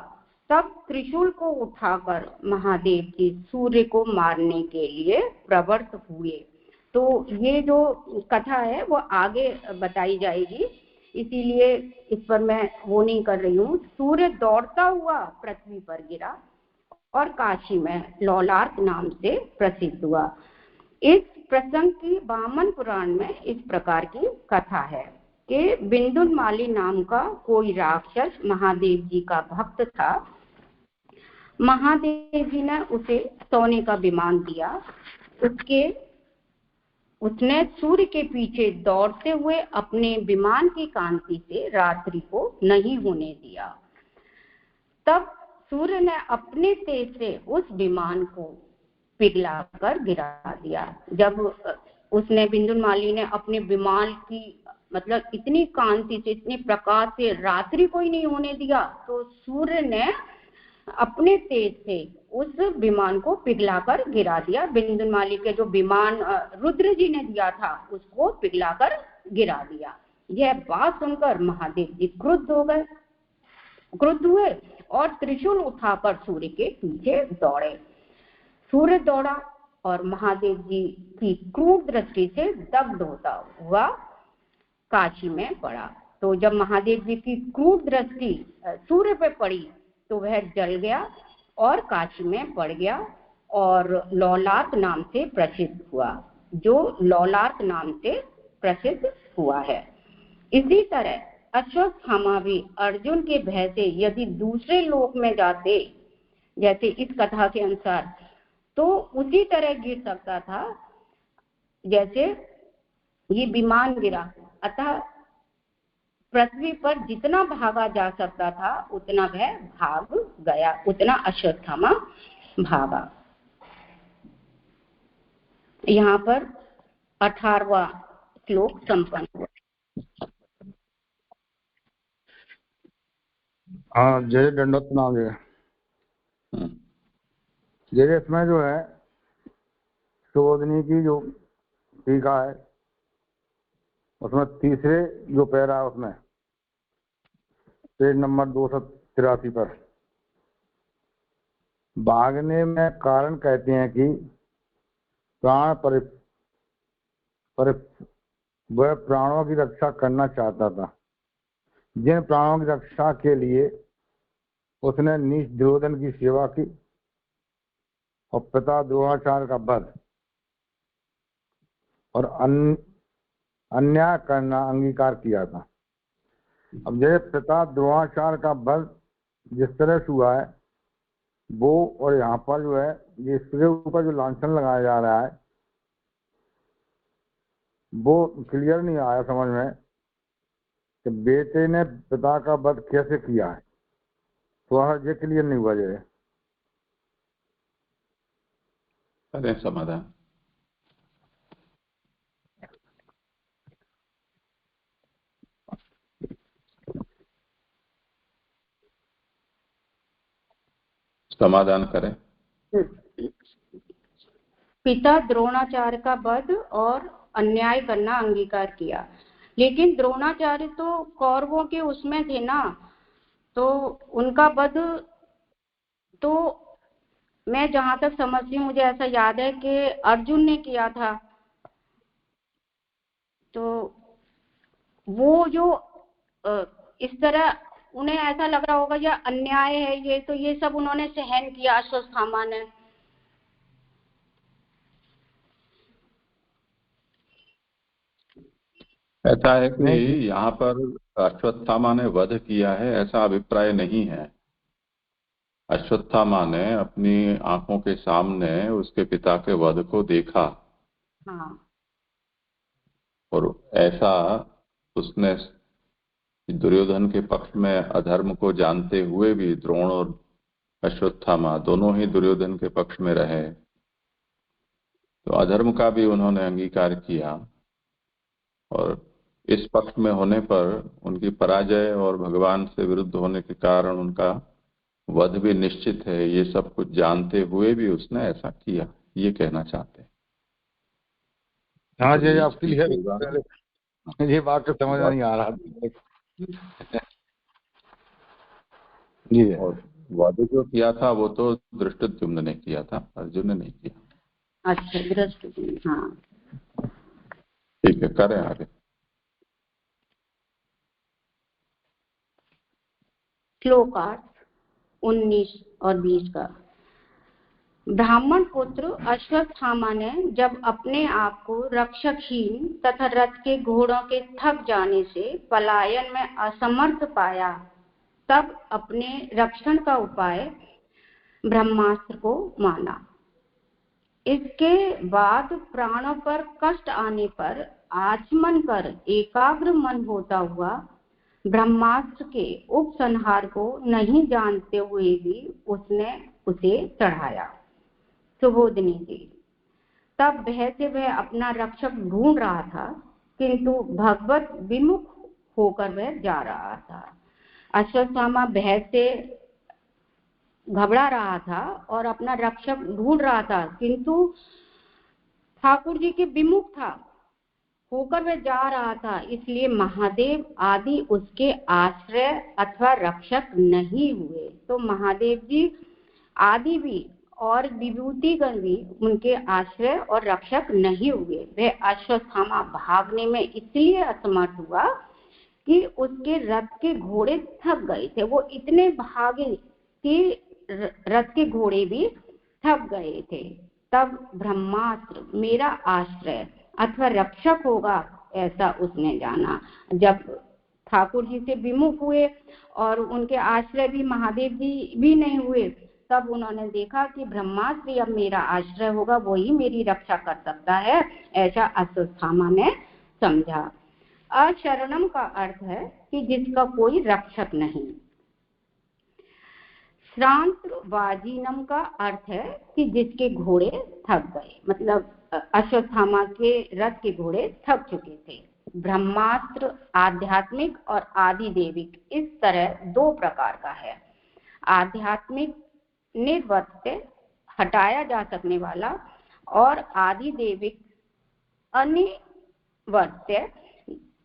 तब त्रिशूल को उठाकर महादेव जी सूर्य को मारने के लिए प्रवृत्त हुए। तो ये जो कथा है वो आगे बताई जाएगी, इसीलिए इस पर मैं वो नहीं कर रही हूँ। सूर्य दौड़ता हुआ पृथ्वी पर गिरा और काशी में लौलार्क नाम से प्रसिद्ध हुआ। इस प्रसंग की वामन पुराण में इस प्रकार की कथा है कि विंदुनमाली नाम का कोई राक्षस महादेव जी का भक्त था। महादेव जी ने उसे सोने का विमान दिया। उसने सूर्य के पीछे दौड़ते हुए अपने विमान की कांति से रात्रि को नहीं होने दिया। तब सूर्य ने अपने तेज से उस विमान को पिघलाकर गिरा दिया। जब उसने बिंदुमाली ने अपने विमान की मतलब इतनी कांति से, इतनी प्रकाश से रात्रि को ही नहीं होने दिया, तो सूर्य ने अपने तेज से उस विमान को पिघलाकर गिरा दिया। बिंदुमाली के जो विमान रुद्र जी ने दिया था उसको पिघलाकर गिरा दिया। यह बात सुनकर महादेव जी क्रुद्ध हुए और त्रिशूल उठाकर सूर्य के पीछे दौड़े। सूर्य दौड़ा और महादेव जी की क्रूर दृष्टि से दग्ध होता हुआ काशी में पड़ा। तो जब महादेव जी की क्रूर दृष्टि सूर्य पे पड़ी तो वह जल गया और काशी में पड़ गया और लौलात नाम से प्रसिद्ध हुआ, जो लौलात नाम से प्रसिद्ध हुआ है। इसी तरह अश्वत्थामा भी अर्जुन के भय से यदि दूसरे लोक में जाते, जैसे इस कथा के अनुसार, तो उसी तरह गिर सकता था जैसे ये विमान गिरा। अतः पृथ्वी पर जितना भागा जा सकता था उतना वह भाग गया, उतना अश्वत्थामा भागा। यहाँ पर 18वां श्लोक संपन्न हुआ। हाँ, जय दंडोत नाम जय। इसमें जो है सुबोधनी की जो टीका है उसमें तीसरे जो पैरा है उसमें पेज नंबर 283 पर भागने में कारण कहते हैं कि प्राण वह प्राणों की रक्षा करना चाहता था। जिन प्राणों की रक्षा के लिए उसने नीच दुर्योधन की सेवा की और पिता द्रोणाचार्य का वध और अन्याय करना अंगीकार किया था। अब जैसे पिता द्रोणाचार्य का वध जिस तरह से हुआ है वो, और यहाँ पर जो है ये इसके ऊपर जो लांछन लगाया जा रहा है वो क्लियर नहीं आया समझ में कि बेटे ने पिता का वध कैसे किया है, तो ये क्लियर नहीं हुआ। जैसे करें समाधान। समाधान करें। पिता द्रोणाचार्य का वध और अन्याय करना अंगीकार किया, लेकिन द्रोणाचार्य तो कौरवों के उसमें थे ना, तो उनका वध तो मैं जहां तक समझती हूँ मुझे ऐसा याद है कि अर्जुन ने किया था। तो वो जो इस तरह उन्हें ऐसा लग रहा होगा यह अन्याय है, ये तो ये सब उन्होंने सहन किया अश्वत्थामा ने। ऐसा है कि यहाँ पर अश्वत्थामा ने वध किया है ऐसा अभिप्राय नहीं है। अश्वत्थामा ने अपनी आंखों के सामने उसके पिता के वध को देखा। हाँ। और ऐसा उसने दुर्योधन के पक्ष में अधर्म को जानते हुए भी द्रोण और अश्वत्थामा दोनों ही दुर्योधन के पक्ष में रहे, तो अधर्म का भी उन्होंने अंगीकार किया और इस पक्ष में होने पर उनकी पराजय और भगवान से विरुद्ध होने के कारण उनका वध भी निश्चित है, ये सब कुछ जानते हुए भी उसने ऐसा किया, ये कहना चाहते हैं। हाँ जी, आप क्लियर, ये बात तो समझ नहीं आ रहा जी। और वध जो किया था वो तो धृष्टद्युम्न ने किया था, अर्जुन ने नहीं किया। अच्छा, धृष्टद्युम्न। हाँ ठीक है, करें आगे। श्लोकार्थ 19 और 20 का। ब्राह्मण पुत्र अश्वत्थामा ने जब अपने आप को रक्षकहीन तथा रथ के घोड़ों के थक जाने से पलायन में असमर्थ पाया, तब अपने रक्षण का उपाय ब्रह्मास्त्र को माना। इसके बाद प्राणों पर कष्ट आने पर आचमन कर एकाग्र मन होता हुआ ब्रह्मास्त्र के उपसंहार को नहीं जानते हुए भी उसने उसे चढ़ाया। सुबोधनी जी, तब भय से वह अपना रक्षक ढूंढ रहा था, किंतु भगवत विमुख होकर वह जा रहा था। अश्वत्थामा भय से घबरा रहा था और अपना रक्षक ढूंढ रहा था, किंतु ठाकुर जी के विमुख था होकर वह जा रहा था, इसलिए महादेव आदि उसके आश्रय अथवा रक्षक नहीं हुए। तो महादेव जी आदि भी और विभूतिगण भी उनके आश्रय और रक्षक नहीं हुए। वह अश्वत्थामा भागने में इसलिए असमर्थ हुआ कि उसके रथ के घोड़े थक गए थे। वो इतने भागे कि रथ के घोड़े भी थक गए थे। तब ब्रह्मास्त्र मेरा आश्रय अथवा रक्षक होगा, ऐसा उसने जाना। जब ठाकुर जी से विमुख हुए और उनके आश्रय भी महादेव जी भी नहीं हुए, तब उन्होंने देखा कि ब्रह्मास्त्र अब मेरा आश्रय होगा, वही मेरी रक्षा कर सकता है, ऐसा अश्वत्थामा ने समझा। अशरणम का अर्थ है कि जिसका कोई रक्षक नहीं। श्रांतवाजीनम का अर्थ है कि जिसके घोड़े थक गए, मतलब अश्वत्थामा के रथ के घोड़े थक चुके थे। ब्रह्मास्त्र आध्यात्मिक और आदिदेविक इस तरह दो प्रकार का है। आध्यात्मिक निर्वर्त्य हटाया जा सकने वाला और आदिदेविक अनिवर्त्य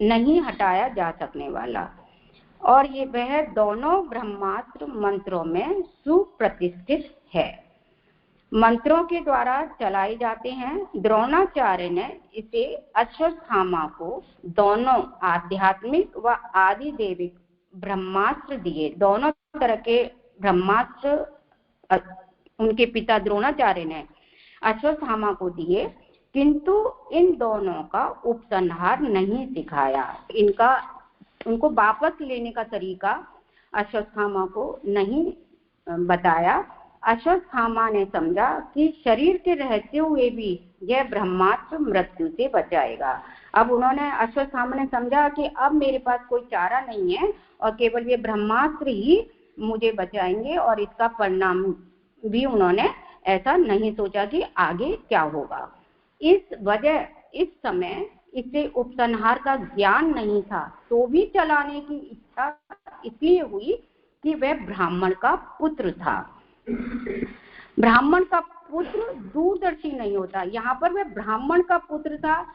नहीं हटाया जा सकने वाला, और ये वह दोनों ब्रह्मास्त्र मंत्रों में सुप्रतिष्ठित है, मंत्रों के द्वारा चलाए जाते हैं। द्रोणाचार्य ने इसे अश्वत्थामा को दोनों आध्यात्मिक व आदिदेविक ब्रह्मास्त्र दिए। दोनों तरह के ब्रह्मास्त्र उनके पिता द्रोणाचार्य ने अश्वत्थामा को दिए, किंतु इन दोनों का उपसंहार नहीं सिखाया। उनको वापस लेने का तरीका अश्वत्थामा को नहीं बताया। अश्वत्थामा ने समझा कि शरीर के रहते हुए भी यह ब्रह्मास्त्र मृत्यु से बचाएगा। अब उन्होंने अश्वत्थामा ने समझा कि अब मेरे पास कोई चारा नहीं है और केवल ये ब्रह्मास्त्र ही मुझे बचाएंगे, और इसका परिणाम भी उन्होंने ऐसा नहीं सोचा कि आगे क्या होगा। इस वजह इस समय इसे उपसंहार का ज्ञान नहीं था, तो भी चलाने की इच्छा इसलिए हुई कि वह ब्राह्मण का पुत्र था। ब्राह्मण का पुत्र दूरदर्शी नहीं होता। यहाँ पर वह ब्राह्मण का पुत्र था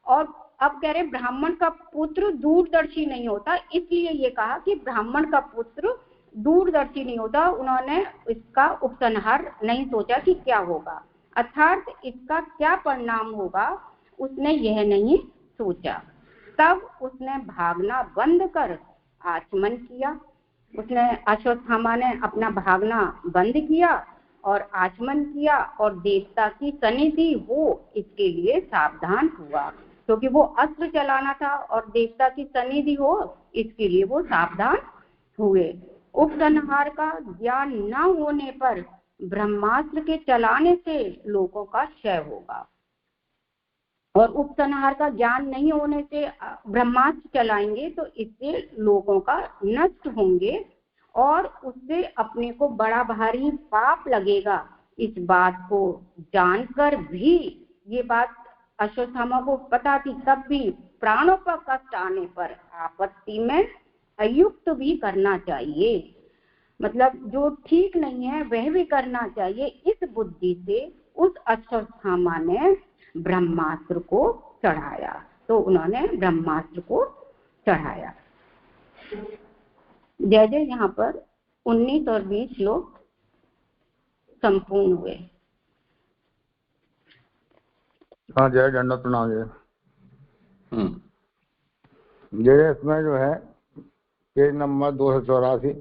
और अब कह रहे ब्राह्मण का पुत्र दूरदर्शी नहीं होता, इसलिए ये कहा कि ब्राह्मण का पुत्र दूरदर्शी नहीं होता। उन्होंने इसका उपसंहार नहीं सोचा कि क्या होगा, अर्थात इसका क्या परिणाम होगा उसने यह नहीं सोचा। तब उसने भागना बंद कर आचमन किया। उसने अश्वत्थामा ने अपना भागना बंद किया और आचमन किया और देवता की सन्निधि हो इसके लिए सावधान हुआ, क्योंकि वो अस्त्र चलाना था और देवता की सन्निधि हो इसके लिए वो सावधान हुए। उपसंहार का ज्ञान न होने पर ब्रह्मास्त्र के चलाने से लोगों का क्षय होगा, और उपसंहार का ज्ञान नहीं होने से ब्रह्मास्त्र चलाएंगे तो इससे लोगों का नष्ट होंगे और उससे अपने को बड़ा भारी पाप लगेगा। इस बात को जानकर भी, ये बात अश्वत्थामा को पता थी, तब भी प्राणों पर कष्ट आने पर आपत्ति में अयुक्त भी करना चाहिए, मतलब जो ठीक नहीं है वह भी करना चाहिए। इस बुद्धि से उस अश्वत्थामा ने ब्रह्मास्त्र को चढ़ाया। तो उन्होंने ब्रह्मास्त्र को चढ़ाया। जय जय। यहाँ पर 19 और 20 श्लोक संपूर्ण हुए। हाँ जय, दंडवत प्रणाम जय। जय। इसमें जो है पेज नंबर 284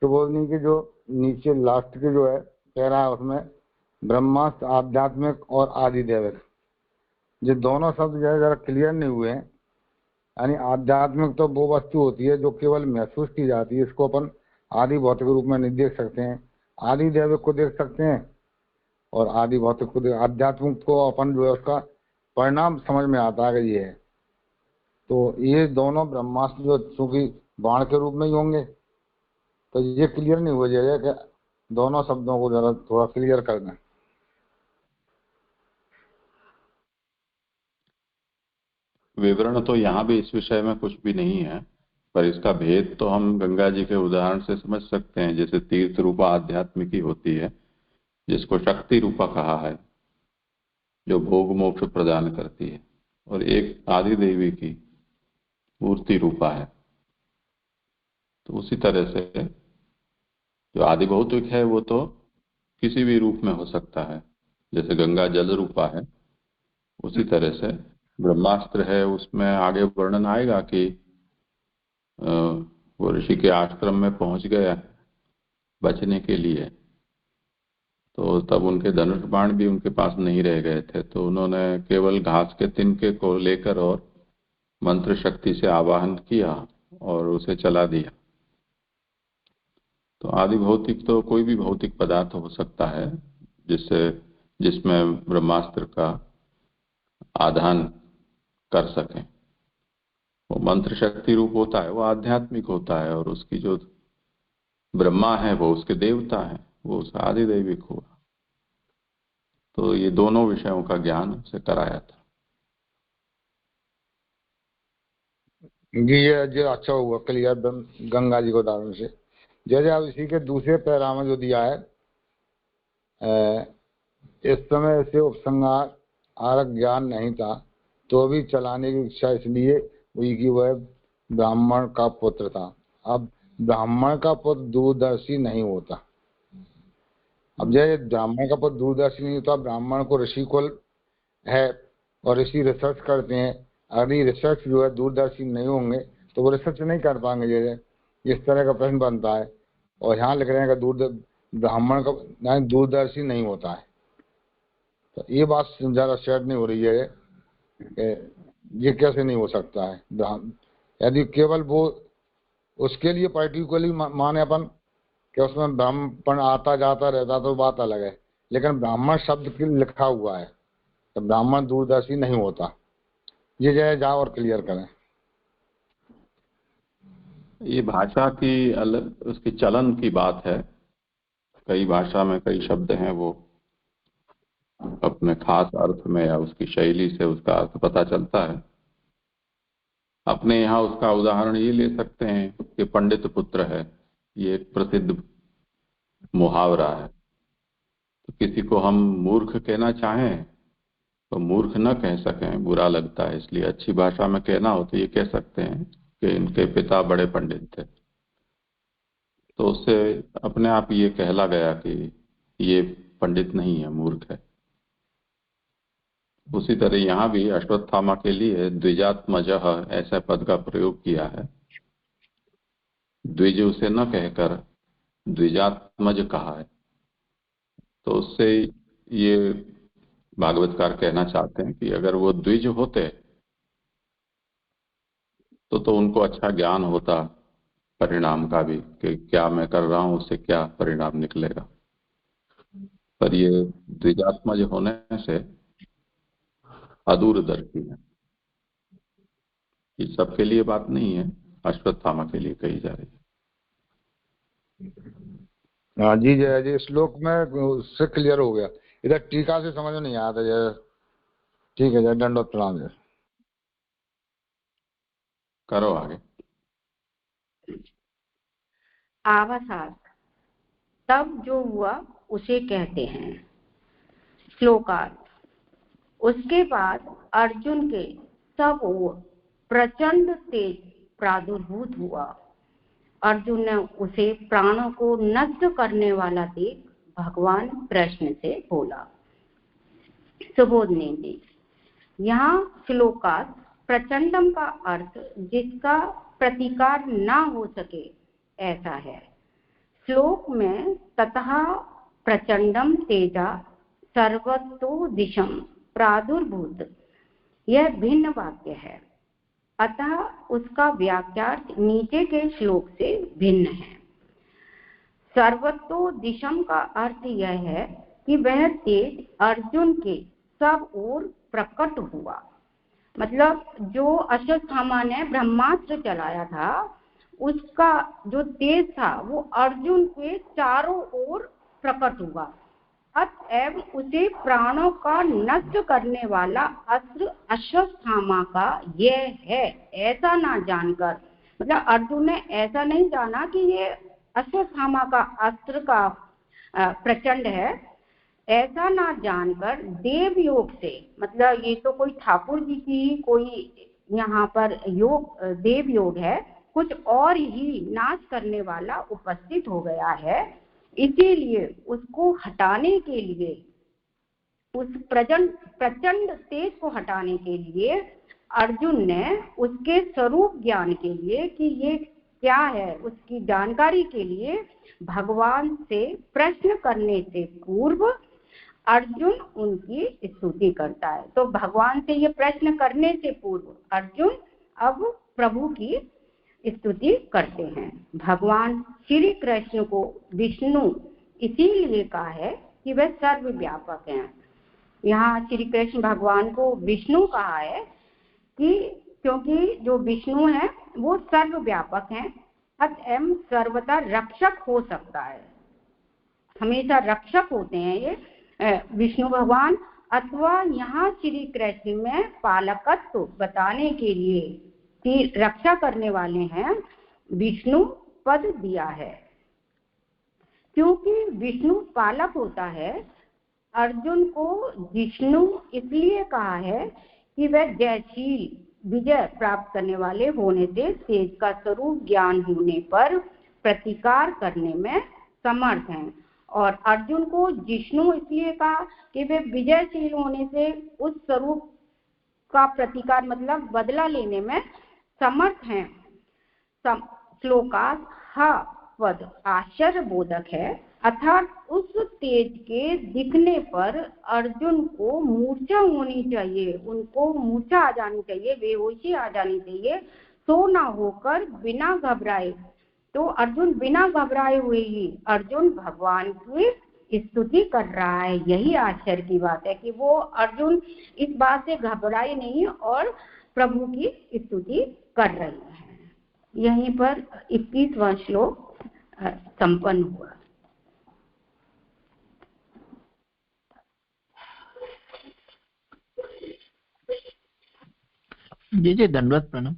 सुबोधनी के जो नीचे लास्ट के जो है कह रहा है, उसमें ब्रह्मास्त्र आध्यात्मिक और आदिदेविक, ये दोनों शब्द जो है जरा क्लियर नहीं हुए हैं। यानी आध्यात्मिक तो वो वस्तु होती है जो केवल महसूस की जाती है, इसको अपन आदि भौतिक रूप में नहीं देख सकते हैं। आदिदेविक को देख सकते हैं और आदि भौतिक को आध्यात्मिक को अपन जो है उसका परिणाम समझ में आता है कि ये है। तो ये दोनों ब्रह्मास्त्र जो चूंकि बाण के रूप में ही होंगे, तो ये क्लियर नहीं हो जाएगा कि दोनों शब्दों को जरा थोड़ा क्लियर कर दें। विवरण तो यहाँ भी इस विषय में कुछ भी नहीं है, पर इसका भेद तो हम गंगा जी के उदाहरण से समझ सकते हैं। जैसे तीर्थ रूपा आध्यात्मिकी होती है, जिसको शक्ति रूपा कहा है, जो भोग मोक्ष प्रदान करती है, और एक आदि देवी की मूर्ति रूपा है। तो उसी तरह से जो आदि भौतिक है वो तो किसी भी रूप में हो सकता है, जैसे गंगा जल रूपा है, उसी तरह से ब्रह्मास्त्र है, उसमें आगे वर्णन आएगा कि वो ऋषि के आश्रम में पहुंच गया बचने के लिए, तो तब उनके धनुष बाण भी उनके पास नहीं रह गए थे, तो उन्होंने केवल घास के तिनके को लेकर और मंत्र शक्ति से आवाहन किया और उसे चला दिया। तो आदि भौतिक तो कोई भी भौतिक पदार्थ हो सकता है जिसमें ब्रह्मास्त्र का आधान कर सके। वो मंत्र शक्ति रूप होता है, वो आध्यात्मिक होता है, और उसकी जो ब्रह्मा है वो उसके देवता है, वो उसका आदि दैविक हुआ। तो ये दोनों विषयों का ज्ञान उसे कराया था। जी ये अच्छा हुआ क्लियर गंगा जी को उदाहरण से। जैसे अब इसी के दूसरे पैरा में जो दिया है, इस समय से उपसंहार आरक ज्ञान नहीं था तो भी चलाने की इच्छा इसलिए हुई कि वह ब्राह्मण का पुत्र था। अब ब्राह्मण का पुत्र दूरदर्शी नहीं होता। अब जैसे ब्राह्मण का पुत्र दूरदर्शी नहीं होता, ब्राह्मण को ऋषि कुल है और ऋषि रिसर्च करते हैं। अगर रिसर्च जो है दूरदर्शी नहीं होंगे तो वो रिसर्च नहीं कर पाएंगे। जैसे इस तरह का प्रश्न बनता है, और यहाँ लिख रहे हैं कि ब्राह्मण का दूरदर्शी नहीं होता है। तो ये बात ज़्यादा सेट नहीं हो रही है कि ये कैसे नहीं हो सकता है। यदि केवल वो उसके लिए पर्टिकुलरली माने अपन कि उसमें ब्राह्मण आता जाता रहता तो बात अलग है, लेकिन ब्राह्मण शब्द के लिखा हुआ है तो ब्राह्मण दूरदर्शी नहीं होता। ये जय जाओ और क्लियर करें। ये भाषा की अलग उसकी चलन की बात है। कई भाषा में कई शब्द हैं वो अपने खास अर्थ में या उसकी शैली से उसका अर्थ पता चलता है। अपने यहाँ उसका उदाहरण ये ले सकते हैं कि पंडित पुत्र है, ये एक प्रसिद्ध मुहावरा है। तो किसी को हम मूर्ख कहना चाहें तो मूर्ख न कह सकें, बुरा लगता है, इसलिए अच्छी भाषा में कहना हो तो ये कह सकते हैं कि इनके पिता बड़े पंडित थे। तो उससे अपने आप ये कहला गया कि ये पंडित नहीं है, मूर्ख है। उसी तरह यहाँ भी अश्वत्थामा के लिए द्विजात्मजः ऐसा पद का प्रयोग किया है। द्विज उसे न कहकर द्विजात्मज कहा है। तो उससे ये भागवतकार कहना चाहते हैं कि अगर वो द्विज होते तो उनको अच्छा ज्ञान होता परिणाम का भी, कि क्या मैं कर रहा हूं उससे क्या परिणाम निकलेगा। पर ये द्विजात्मज होने से अदूरदर्शी है। ये सबके लिए बात नहीं है, अश्वत्थामा के लिए कही जा रही है। हाँ जी जय जी, श्लोक में उससे क्लियर हो गया। इधर टीका से समझ में नहीं आता जय। ठीक है जय, दंडवत प्रणाम जय। करो आगे। आवासात तब जो हुआ उसे कहते हैं। श्लोकार्थ। उसके बाद अर्जुन के सब ओर प्रचंड तेज प्रादुर्भूत हुआ। अर्जुन ने उसे प्राणों को नष्ट करने वाला देख भगवान कृष्ण से बोला। सुबोधनी जी, यहाँ श्लोकार्थ प्रचंडम का अर्थ जिसका प्रतिकार ना हो सके ऐसा है। श्लोक में ततः प्रचंडम तेजा सर्वतो दिशम प्रादुर्भूत यह भिन्न वाक्य है, अतः उसका व्याख्यार्थ नीचे के श्लोक से भिन्न है। सर्वतो दिशम का अर्थ यह है कि वह तेज अर्जुन के सब ओर प्रकट हुआ। मतलब जो अश्वत्थामा ने ब्रह्मास्त्र चलाया था उसका जो तेज था वो अर्जुन के चारों ओर प्रकट हुआ। अतएव उसे प्राणों का नष्ट करने वाला अस्त्र अश्वत्थामा का यह है, ऐसा ना जानकर, मतलब अर्जुन ने ऐसा नहीं जाना कि ये अश्वत्थामा का अस्त्र का प्रचंड है, ऐसा ना जानकर देव योग से, मतलब ये तो कोई ठाकुर जी की कोई यहाँ पर योग देव योग है, कुछ और ही नाश करने वाला उपस्थित हो गया है। इसीलिए उसको हटाने के लिए, उस प्रचंड तेज को हटाने के लिए अर्जुन ने उसके स्वरूप ज्ञान के लिए कि ये क्या है उसकी जानकारी के लिए भगवान से प्रश्न करने से पूर्व अर्जुन उनकी स्तुति करता है। तो भगवान से ये प्रश्न करने से पूर्व अर्जुन अब प्रभु की स्तुति करते हैं। भगवान श्री कृष्ण को विष्णु इसीलिए कहा है कि वह सर्वव्यापक हैं। यहाँ श्री कृष्ण भगवान को विष्णु कहा है कि क्योंकि जो विष्णु है वो सर्वव्यापक हैं, अतएव सर्वदा रक्षक हो सकता है, हमेशा रक्षक होते हैं ये विष्णु भगवान। अथवा यहाँ श्री कृष्ण में पालकत्व बताने के लिए कि रक्षा करने वाले हैं विष्णु पद दिया है, क्योंकि विष्णु पालक होता है। अर्जुन को विष्णु इसलिए कहा है कि वह जयशील विजय प्राप्त करने वाले होने से तेज का स्वरूप ज्ञान होने पर प्रतिकार करने में समर्थ हैं। और अर्जुन को जिष्णु इसलिए कहा कि वे विजयशील होने से उस स्वरूप का प्रतिकार मतलब बदला लेने में समर्थ हैं। श्लोकास हा पद आश्चर्य बोधक है, अर्थात उस तेज के दिखने पर अर्जुन को मूर्छा होनी चाहिए, उनको मूर्छा आ जानी चाहिए, बेहोशी आ जानी चाहिए, सो ना होकर बिना घबराए। तो अर्जुन बिना घबराए हुए ही अर्जुन भगवान की स्तुति कर रहा है। यही आश्चर्य की बात है कि वो अर्जुन इस बात से घबराए नहीं और प्रभु की स्तुति कर रहे हैं। यहीं पर 21वां श्लोक संपन्न हुआ। जी दंडवत प्रणाम।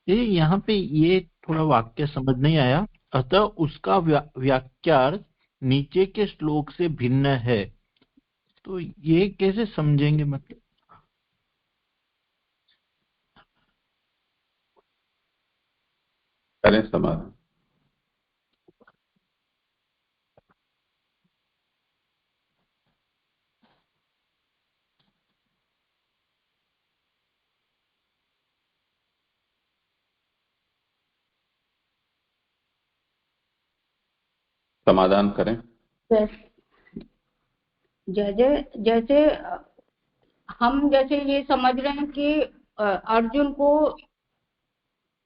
ये यहाँ पे ये थोड़ा वाक्य समझ नहीं आया, अतः उसका व्याख्यार्थ नीचे के श्लोक से भिन्न है, तो ये कैसे समझेंगे? मतलब करें समाधान। समाधान करें। जैसे हम जैसे ये समझ रहे हैं कि अर्जुन को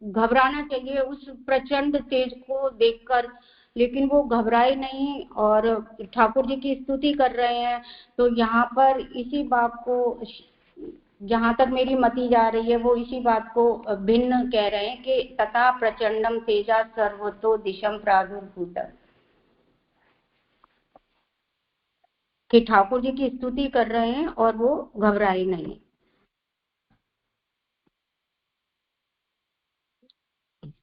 घबराना चाहिए उस प्रचंड तेज को देखकर, लेकिन वो घबराए नहीं और ठाकुर जी की स्तुति कर रहे हैं। तो यहाँ पर इसी बात को, जहाँ तक मेरी मति जा रही है, वो इसी बात को भिन्न कह रहे हैं कि तथा प्रचंडम तेजा सर्वतो दिशम प्रादुर्भूत, कि ठाकुर जी की स्तुति कर रहे हैं और वो घबराए नहीं।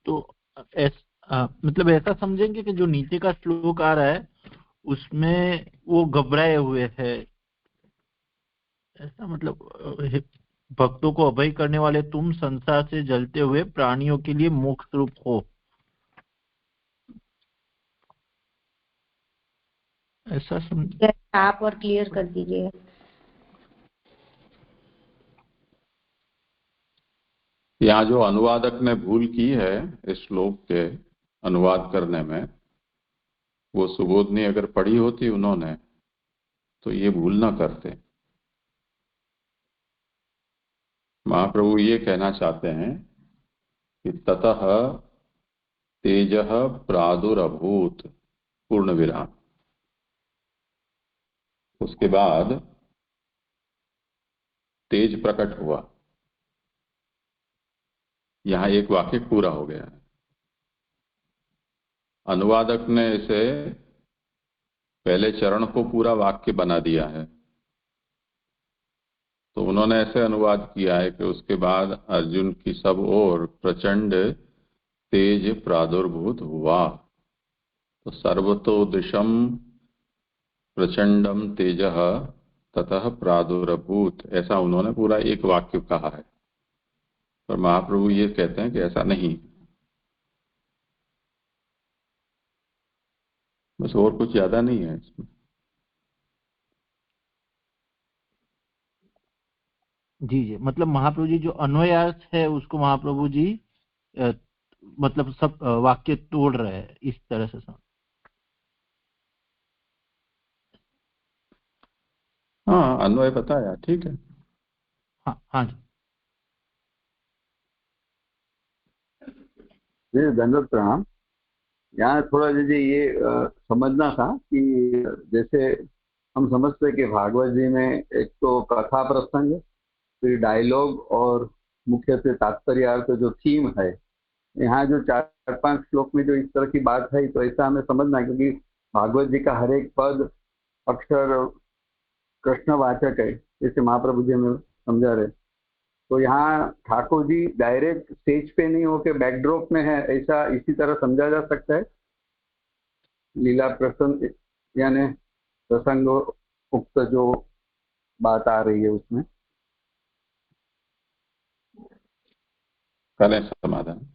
तो मतलब ऐसा समझेंगे कि जो नीचे का श्लोक आ रहा है उसमें वो घबराए हुए है, ऐसा मतलब भक्तों को अभय करने वाले तुम संसार से जलते हुए प्राणियों के लिए मोक्ष रूप हो, ऐसा समझ। आप और क्लियर कर दीजिए। यहाँ जो अनुवादक ने भूल की है इस श्लोक के अनुवाद करने में, वो सुबोधनी अगर पढ़ी होती उन्होंने तो ये भूल ना करते। महाप्रभु ये कहना चाहते हैं कि ततः तेजः प्रादुरभूत पूर्ण विराम, उसके बाद तेज प्रकट हुआ। यहाँ एक वाक्य पूरा हो गया। अनुवादक ने इसे पहले चरण को पूरा वाक्य बना दिया है। तो उन्होंने ऐसे अनुवाद किया है कि उसके बाद अर्जुन की सब ओर प्रचंड तेज प्रादुर्भूत हुआ। तो सर्वतो दिशम प्रचंडम तेजः ततः प्रादुर्भूत, ऐसा उन्होंने पूरा एक वाक्य कहा है। पर महाप्रभु ये कहते हैं कि ऐसा नहीं, बस और कुछ ज्यादा नहीं है इसमें। जी जी, मतलब महाप्रभु जी जो अन्वयार्थ है उसको महाप्रभु जी मतलब सब वाक्य तोड़ रहे हैं इस तरह से हाँ, अन्वय बताया, ठीक है। हाँ हाँ जी जी दंडवत प्रणाम। यहाँ थोड़ा जी ये समझना था कि जैसे हम समझते हैं कि भागवत जी में एक तो कथा प्रसंग, फिर डायलॉग और मुख्य से तात्पर्य अर्थ जो थीम है। यहाँ जो 4-5 श्लोक में जो इस तरह की बात है, तो ऐसा हमें समझना है, क्योंकि भागवत जी का हर एक पद अक्षर कृष्णवाचक है, जैसे महाप्रभु जी हमें समझा रहे। तो यहाँ ठाकुर जी डायरेक्ट स्टेज पे नहीं होके बैकड्रॉप में है, ऐसा इसी तरह समझा जा सकता है। लीला प्रसंग यानी प्रसंग उक्त जो बात आ रही है उसमें। करें समाधान।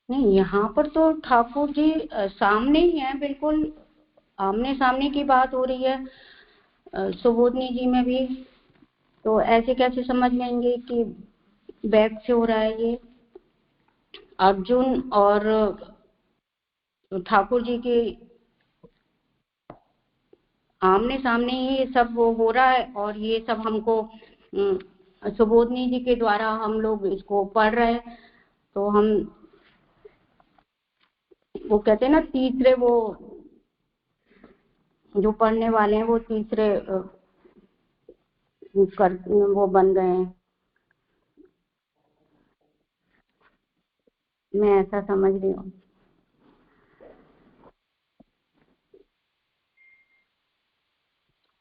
नहीं, यहाँ पर तो ठाकुर जी सामने ही है, बिल्कुल आमने सामने की बात हो रही है। सुबोधनी जी में भी तो ऐसे कैसे समझ लेंगे कि बैक से हो रहा है ये। अर्जुन और ठाकुर जी के आमने सामने ही ये सब वो हो रहा है, और ये सब हमको सुबोधनी जी के द्वारा हम लोग इसको पढ़ रहे हैं। तो हम वो कहते हैं ना, तीसरे वो जो पढ़ने वाले हैं वो तीसरे वो बन गए हैं। मैं ऐसा समझ रही हूँ।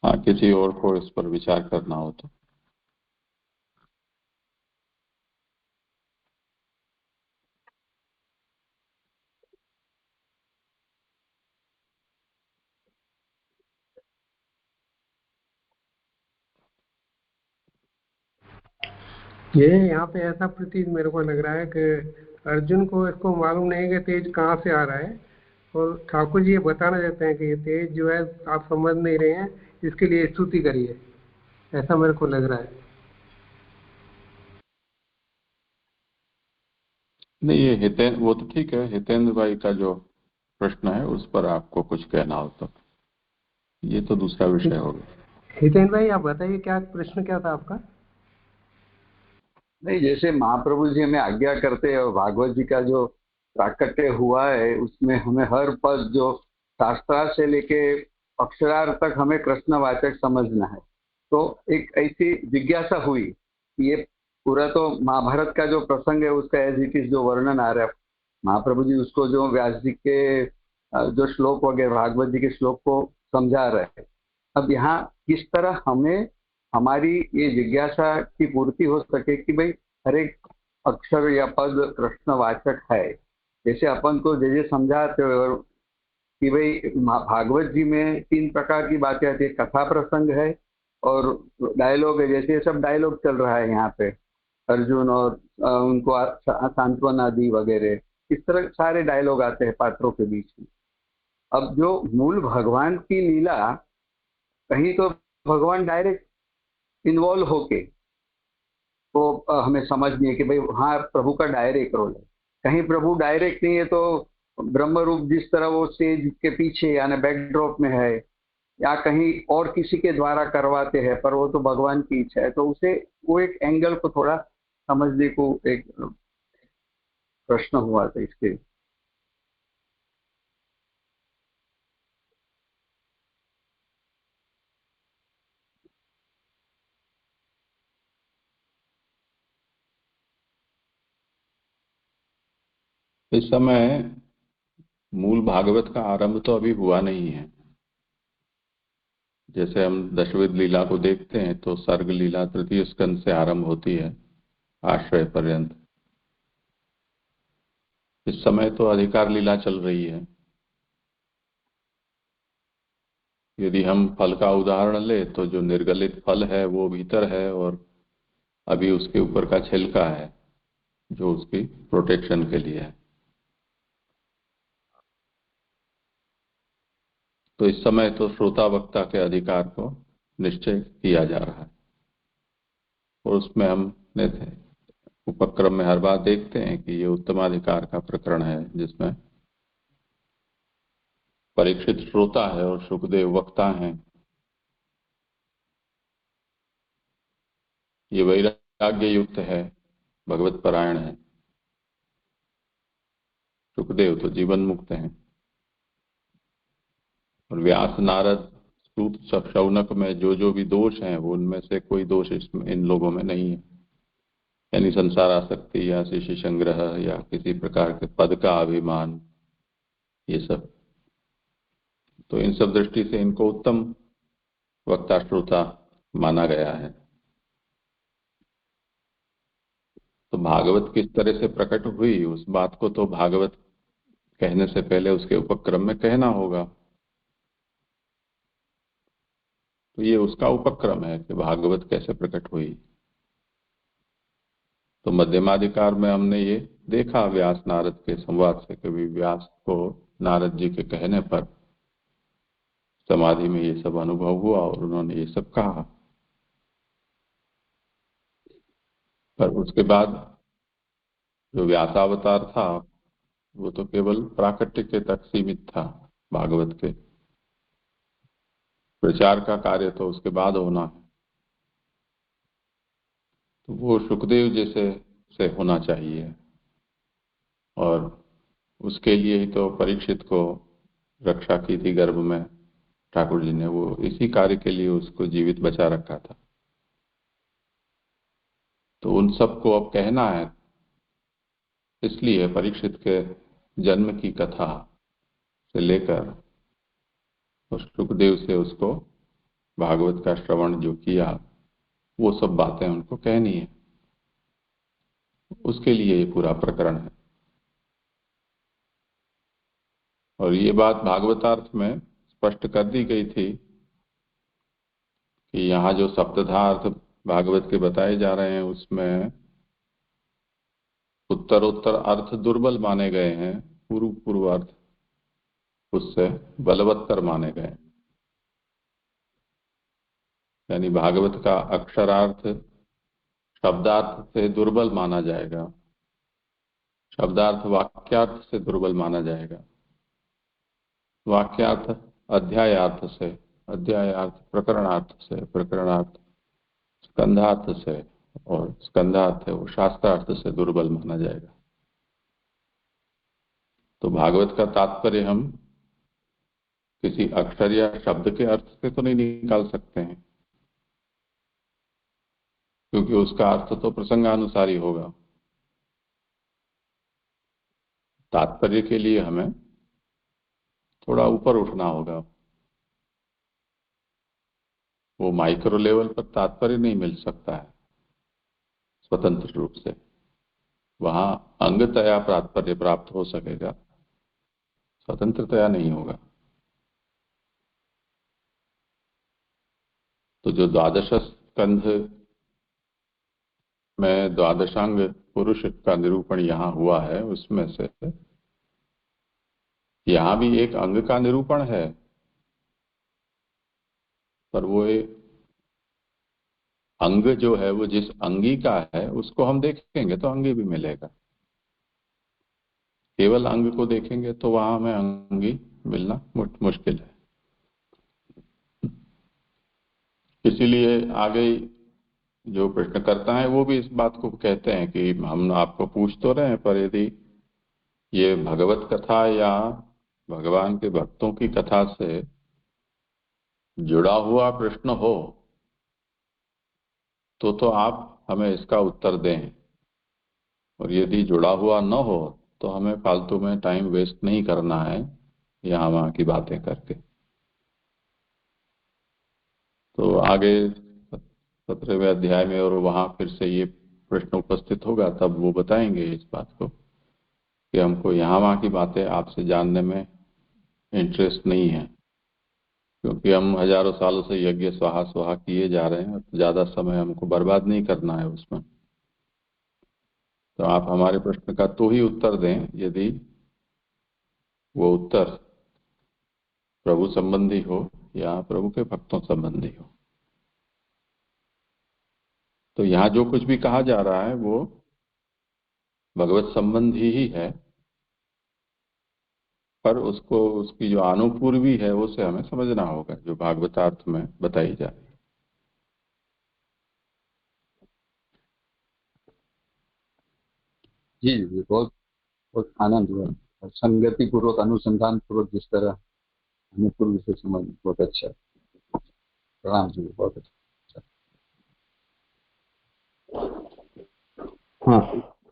हाँ, किसी और को इस पर विचार करना हो तो। ये यहाँ पे ऐसा प्रतीत मेरे को लग रहा है कि अर्जुन को इसको मालूम नहीं कि तेज कहाँ से आ रहा है, और ठाकुर जी ये बताना चाहते हैं कि ये तेज जो है आप समझ नहीं रहे हैं, इसके लिए स्तुति करिए, ऐसा मेरे को लग रहा है। नहीं, ये हितेंद्र, वो तो ठीक है, हितेंद्र भाई का जो प्रश्न है उस पर आपको कुछ कहना हो तो, ये तो दूसरा विषय होगा। हितेन भाई आप बताइए, क्या प्रश्न क्या था आपका? नहीं, जैसे महाप्रभु जी हमें आज्ञा करते हैं और भागवत जी का जो प्राकट्य हुआ है उसमें हमें हर पद जो शास्त्रार्थ से लेके अक्षरार्थ तक हमें कृष्णवाचक समझना है। तो एक ऐसी जिज्ञासा हुई कि ये पूरा तो महाभारत का जो प्रसंग है उसका एज इट इज जो वर्णन आ रहा है, महाप्रभु जी उसको जो व्यास जी के जो श्लोक वगैरह भागवत जी के श्लोक को समझा रहे हैं। अब यहाँ किस तरह हमें हमारी ये जिज्ञासा की पूर्ति हो सके कि भाई हर एक अक्षर या पद कृष्णवाचक है। जैसे अपन को जैसे समझाते हो और कि भाई भागवत जी में 3 प्रकार की बातें आती है, कथा प्रसंग है और डायलॉग है। जैसे ये सब डायलॉग चल रहा है यहाँ पे, अर्जुन और उनको सांत्वना दी वगैरह, इस तरह सारे डायलॉग आते हैं पात्रों के बीच में। अब जो मूल भगवान की लीला, कहीं तो भगवान डायरेक्ट इन्वॉल्व होके तो हमें समझ नहीं है कि भाई हाँ प्रभु का डायरेक्ट रोल है। कहीं प्रभु डायरेक्ट नहीं है तो ब्रह्म रूप जिस तरह वो स्टेज के पीछे यानी बैकड्रॉप में है, या कहीं और किसी के द्वारा करवाते हैं, पर वो तो भगवान की इच्छा है। तो उसे वो एक एंगल को थोड़ा समझने को एक प्रश्न हुआ था इसके। इस समय मूल भागवत का आरंभ तो अभी हुआ नहीं है। जैसे हम दशविध लीला को देखते हैं तो सर्ग लीला तृतीय स्कंद से आरंभ होती है आश्रय पर्यंत। इस समय तो अधिकार लीला चल रही है। यदि हम फल का उदाहरण ले तो जो निर्गलित फल है वो भीतर है और अभी उसके ऊपर का छिलका है जो उसकी प्रोटेक्शन के लिए है। तो इस समय तो श्रोता वक्ता के अधिकार को निश्चय किया जा रहा है और उसमें हमने उपक्रम में हर बार देखते हैं कि ये उत्तमाधिकार का प्रकरण है जिसमें परीक्षित श्रोता है और शुकदेव वक्ता हैं। ये वैराग्य युक्त है, भगवत परायण है। शुकदेव तो जीवन मुक्त हैं और व्यास नारद सूत शौनक में जो भी दोष हैं वो उनमें से कोई दोष इसमें इन लोगों में नहीं है। यानी संसार आसक्ति या शिष्य संग्रह या किसी प्रकार के पद का अभिमान, ये सब, तो इन सब दृष्टि से इनको उत्तम वक्ता श्रोता माना गया है। तो भागवत किस तरह से प्रकट हुई उस बात को तो भागवत कहने से पहले उसके उपक्रम में कहना होगा। तो ये उसका उपक्रम है कि भागवत कैसे प्रकट हुई। तो मध्यमाधिकार में हमने ये देखा व्यास नारद के संवाद से, कभी व्यास को नारद जी के कहने पर समाधि में ये सब अनुभव हुआ और उन्होंने ये सब कहा। पर उसके बाद जो व्यासावतार था वो तो केवल प्राकट्य के तक सीमित था। भागवत के प्रचार का कार्य तो उसके बाद होना है। तो वो सुखदेव जैसे से होना चाहिए और उसके लिए ही तो परीक्षित को रक्षा की थी गर्भ में ठाकुर जी ने। वो इसी कार्य के लिए उसको जीवित बचा रखा था। तो उन सबको अब कहना है, इसलिए परीक्षित के जन्म की कथा से लेकर और सुखदेव से उसको भागवत का श्रवण जो किया वो सब बातें उनको कहनी है। उसके लिए ये पूरा प्रकरण है। और ये बात भागवतार्थ में स्पष्ट कर दी गई थी कि यहाँ जो सप्तधार्थ भागवत के बताए जा रहे हैं उसमें उत्तरोत्तर अर्थ दुर्बल माने गए हैं, पूर्व अर्थ उससे बलवत्तर माने गए। यानी भागवत का अक्षरार्थ शब्दार्थ से दुर्बल माना जाएगा, शब्दार्थ वाक्यार्थ से दुर्बल माना जाएगा, वाक्यार्थ अध्यायार्थ से, अध्यायार्थ प्रकरणार्थ से, प्रकरणार्थ स्कंधार्थ से और स्कंधार्थ है वो शास्त्रार्थ से दुर्बल माना जाएगा। तो भागवत का तात्पर्य हम किसी अक्षर या शब्द के अर्थ से तो नहीं निकाल सकते हैं, क्योंकि उसका अर्थ तो प्रसंगानुसारी होगा। तात्पर्य के लिए हमें थोड़ा ऊपर उठना होगा। वो माइक्रो लेवल पर तात्पर्य नहीं मिल सकता है स्वतंत्र रूप से। वहां अंगतया तात्पर्य प्राप्त हो सकेगा, स्वतंत्रतया नहीं होगा। तो जो द्वादश स्कंध में द्वादशांग पुरुष का निरूपण यहाँ हुआ है उसमें से यहाँ भी एक अंग का निरूपण है, पर वो अंग जो है वो जिस अंगी का है उसको हम देखेंगे तो अंगी भी मिलेगा। केवल अंग को देखेंगे तो वहां हमें अंगी मिलना मुश्किल है। इसीलिए आगे जो प्रश्नकर्ता है वो भी इस बात को कहते हैं कि हम आपको पूछ तो रहे हैं, पर यदि ये भगवत कथा या भगवान के भक्तों की कथा से जुड़ा हुआ प्रश्न हो तो आप हमें इसका उत्तर दें, और यदि जुड़ा हुआ न हो तो हमें फालतू में टाइम वेस्ट नहीं करना है यहाँ वहाँ की बातें करके। तो आगे 17वें अध्याय में और वहाँ फिर से ये प्रश्न उपस्थित होगा, तब वो बताएंगे इस बात को कि हमको यहाँ वहाँ की बातें आपसे जानने में इंटरेस्ट नहीं है, क्योंकि हम हजारों सालों से यज्ञ स्वाहा स्वाहा किए जा रहे हैं, तो ज़्यादा समय हमको बर्बाद नहीं करना है उसमें। तो आप हमारे प्रश्न का तो ही उत्तर दें यदि वो उत्तर प्रभु संबंधी हो या प्रभु के भक्तों संबंधी हो। तो यहाँ जो कुछ भी कहा जा रहा है वो भगवत संबंधी ही है, पर उसको उसकी जो अनुपूर्वी है उसे हमें समझना होगा, जो भागवतार्थ में बताई जाए। जी जी, बहुत बहुत आनंद हुआ और संगति पूर्वक अनुसंधान पूर्वक जिस तरह हमें पूर्व से समझ, बहुत अच्छा। प्रणाम जी, बहुत अच्छा। हाँ,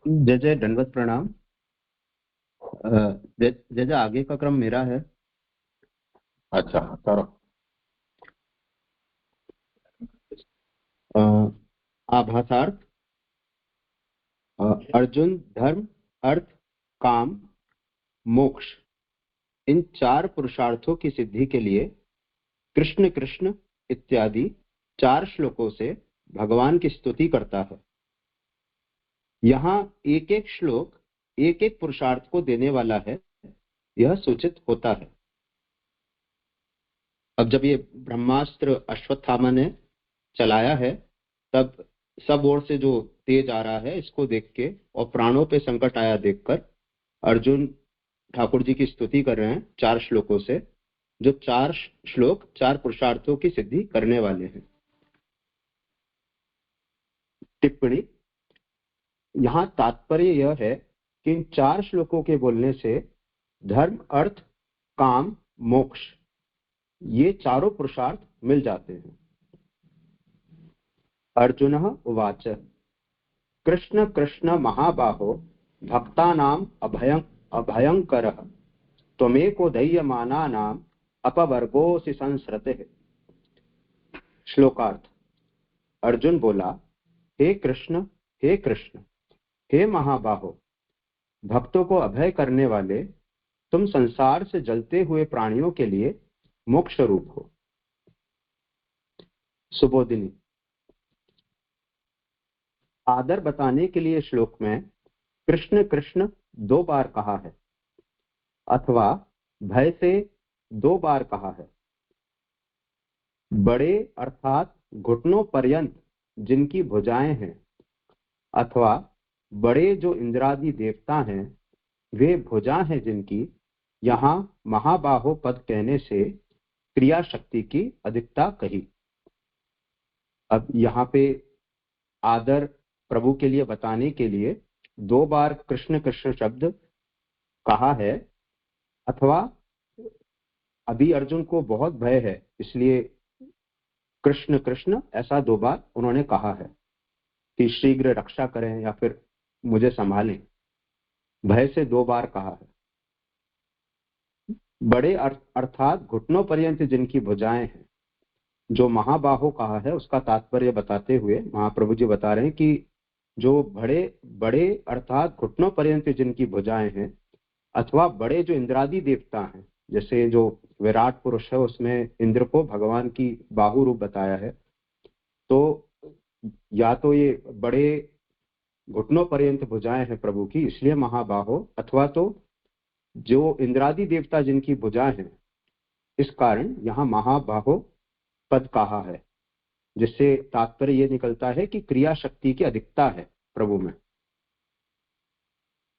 जय जय, दंडवत प्रणाम। जय जय, आगे का क्रम मेरा है। अच्छा करो। आभासार्थ। अर्जुन धर्म, अर्थ, काम, मोक्ष, इन 4 पुरुषार्थों की सिद्धि के लिए कृष्ण कृष्ण इत्यादि 4 श्लोकों से भगवान की स्तुति करता है। यहाँ एक एक श्लोक एक एक पुरुषार्थ को देने वाला है, यह सूचित होता है। अब जब ये ब्रह्मास्त्र अश्वत्थामा ने चलाया है, तब सब ओर से जो तेज आ रहा है इसको देख के और प्राणों पे संकट आया देखकर अर्जुन ठाकुर जी की स्तुति कर रहे हैं 4 श्लोकों से, जो 4 श्लोक 4 पुरुषार्थों की सिद्धि करने वाले हैं। टिप्पणी। यहाँ तात्पर्य यह है कि इन 4 श्लोकों के बोलने से धर्म, अर्थ, काम, मोक्ष, ये चारों पुरुषार्थ मिल जाते हैं। अर्जुनः उवाच कृष्ण कृष्ण महाबाहो भक्तानाम अभयंकरः त्वमेको दह्यमानानाम अपवर्गोऽसि संसृतिः। श्लोकार्थ। अर्जुन बोला, हे कृष्ण, हे कृष्ण, हे महाबाहो, भक्तों को अभय करने वाले तुम संसार से जलते हुए प्राणियों के लिए मोक्ष रूप हो। सुबोधिनी। आदर बताने के लिए श्लोक में कृष्ण कृष्ण 2 बार कहा है, अथवा भय से 2 बार कहा है। बड़े अर्थात घुटनों पर्यंत जिनकी भुजाएं हैं, अथवा बड़े जो इंद्रादि देवता हैं, वे भुजा हैं जिनकी, यहाँ महाबाहो पद कहने से क्रिया शक्ति की अधिकता कही। अब यहाँ पे आदर प्रभु के लिए बताने के लिए 2 बार कृष्ण कृष्ण शब्द कहा है, अथवा अभी अर्जुन को बहुत भय है इसलिए कृष्ण कृष्ण ऐसा 2 बार उन्होंने कहा है कि शीघ्र रक्षा करें या फिर मुझे संभालें। भय से 2 बार कहा है। बड़े अर्थात घुटनों पर्यंत जिनकी भुजाएं हैं, जो महाबाहो कहा है उसका तात्पर्य बताते हुए महाप्रभु जी बता रहे हैं कि जो बड़े अर्थात घुटनों पर्यंत जिनकी भुजाएं हैं, अथवा बड़े जो इंद्रादि देवता हैं, जैसे जो विराट पुरुष है उसमें इंद्र को भगवान की बाहु रूप बताया है, तो या तो ये बड़े घुटनों पर्यंत भुजाएं हैं प्रभु की इसलिए महाबाहो, अथवा तो जो इंद्रादि देवता जिनकी भुजाएं हैं इस कारण यहाँ महाबाहो पद कहा है, जिससे तात्पर्य ये निकलता है कि क्रिया शक्ति की अधिकता है प्रभु में।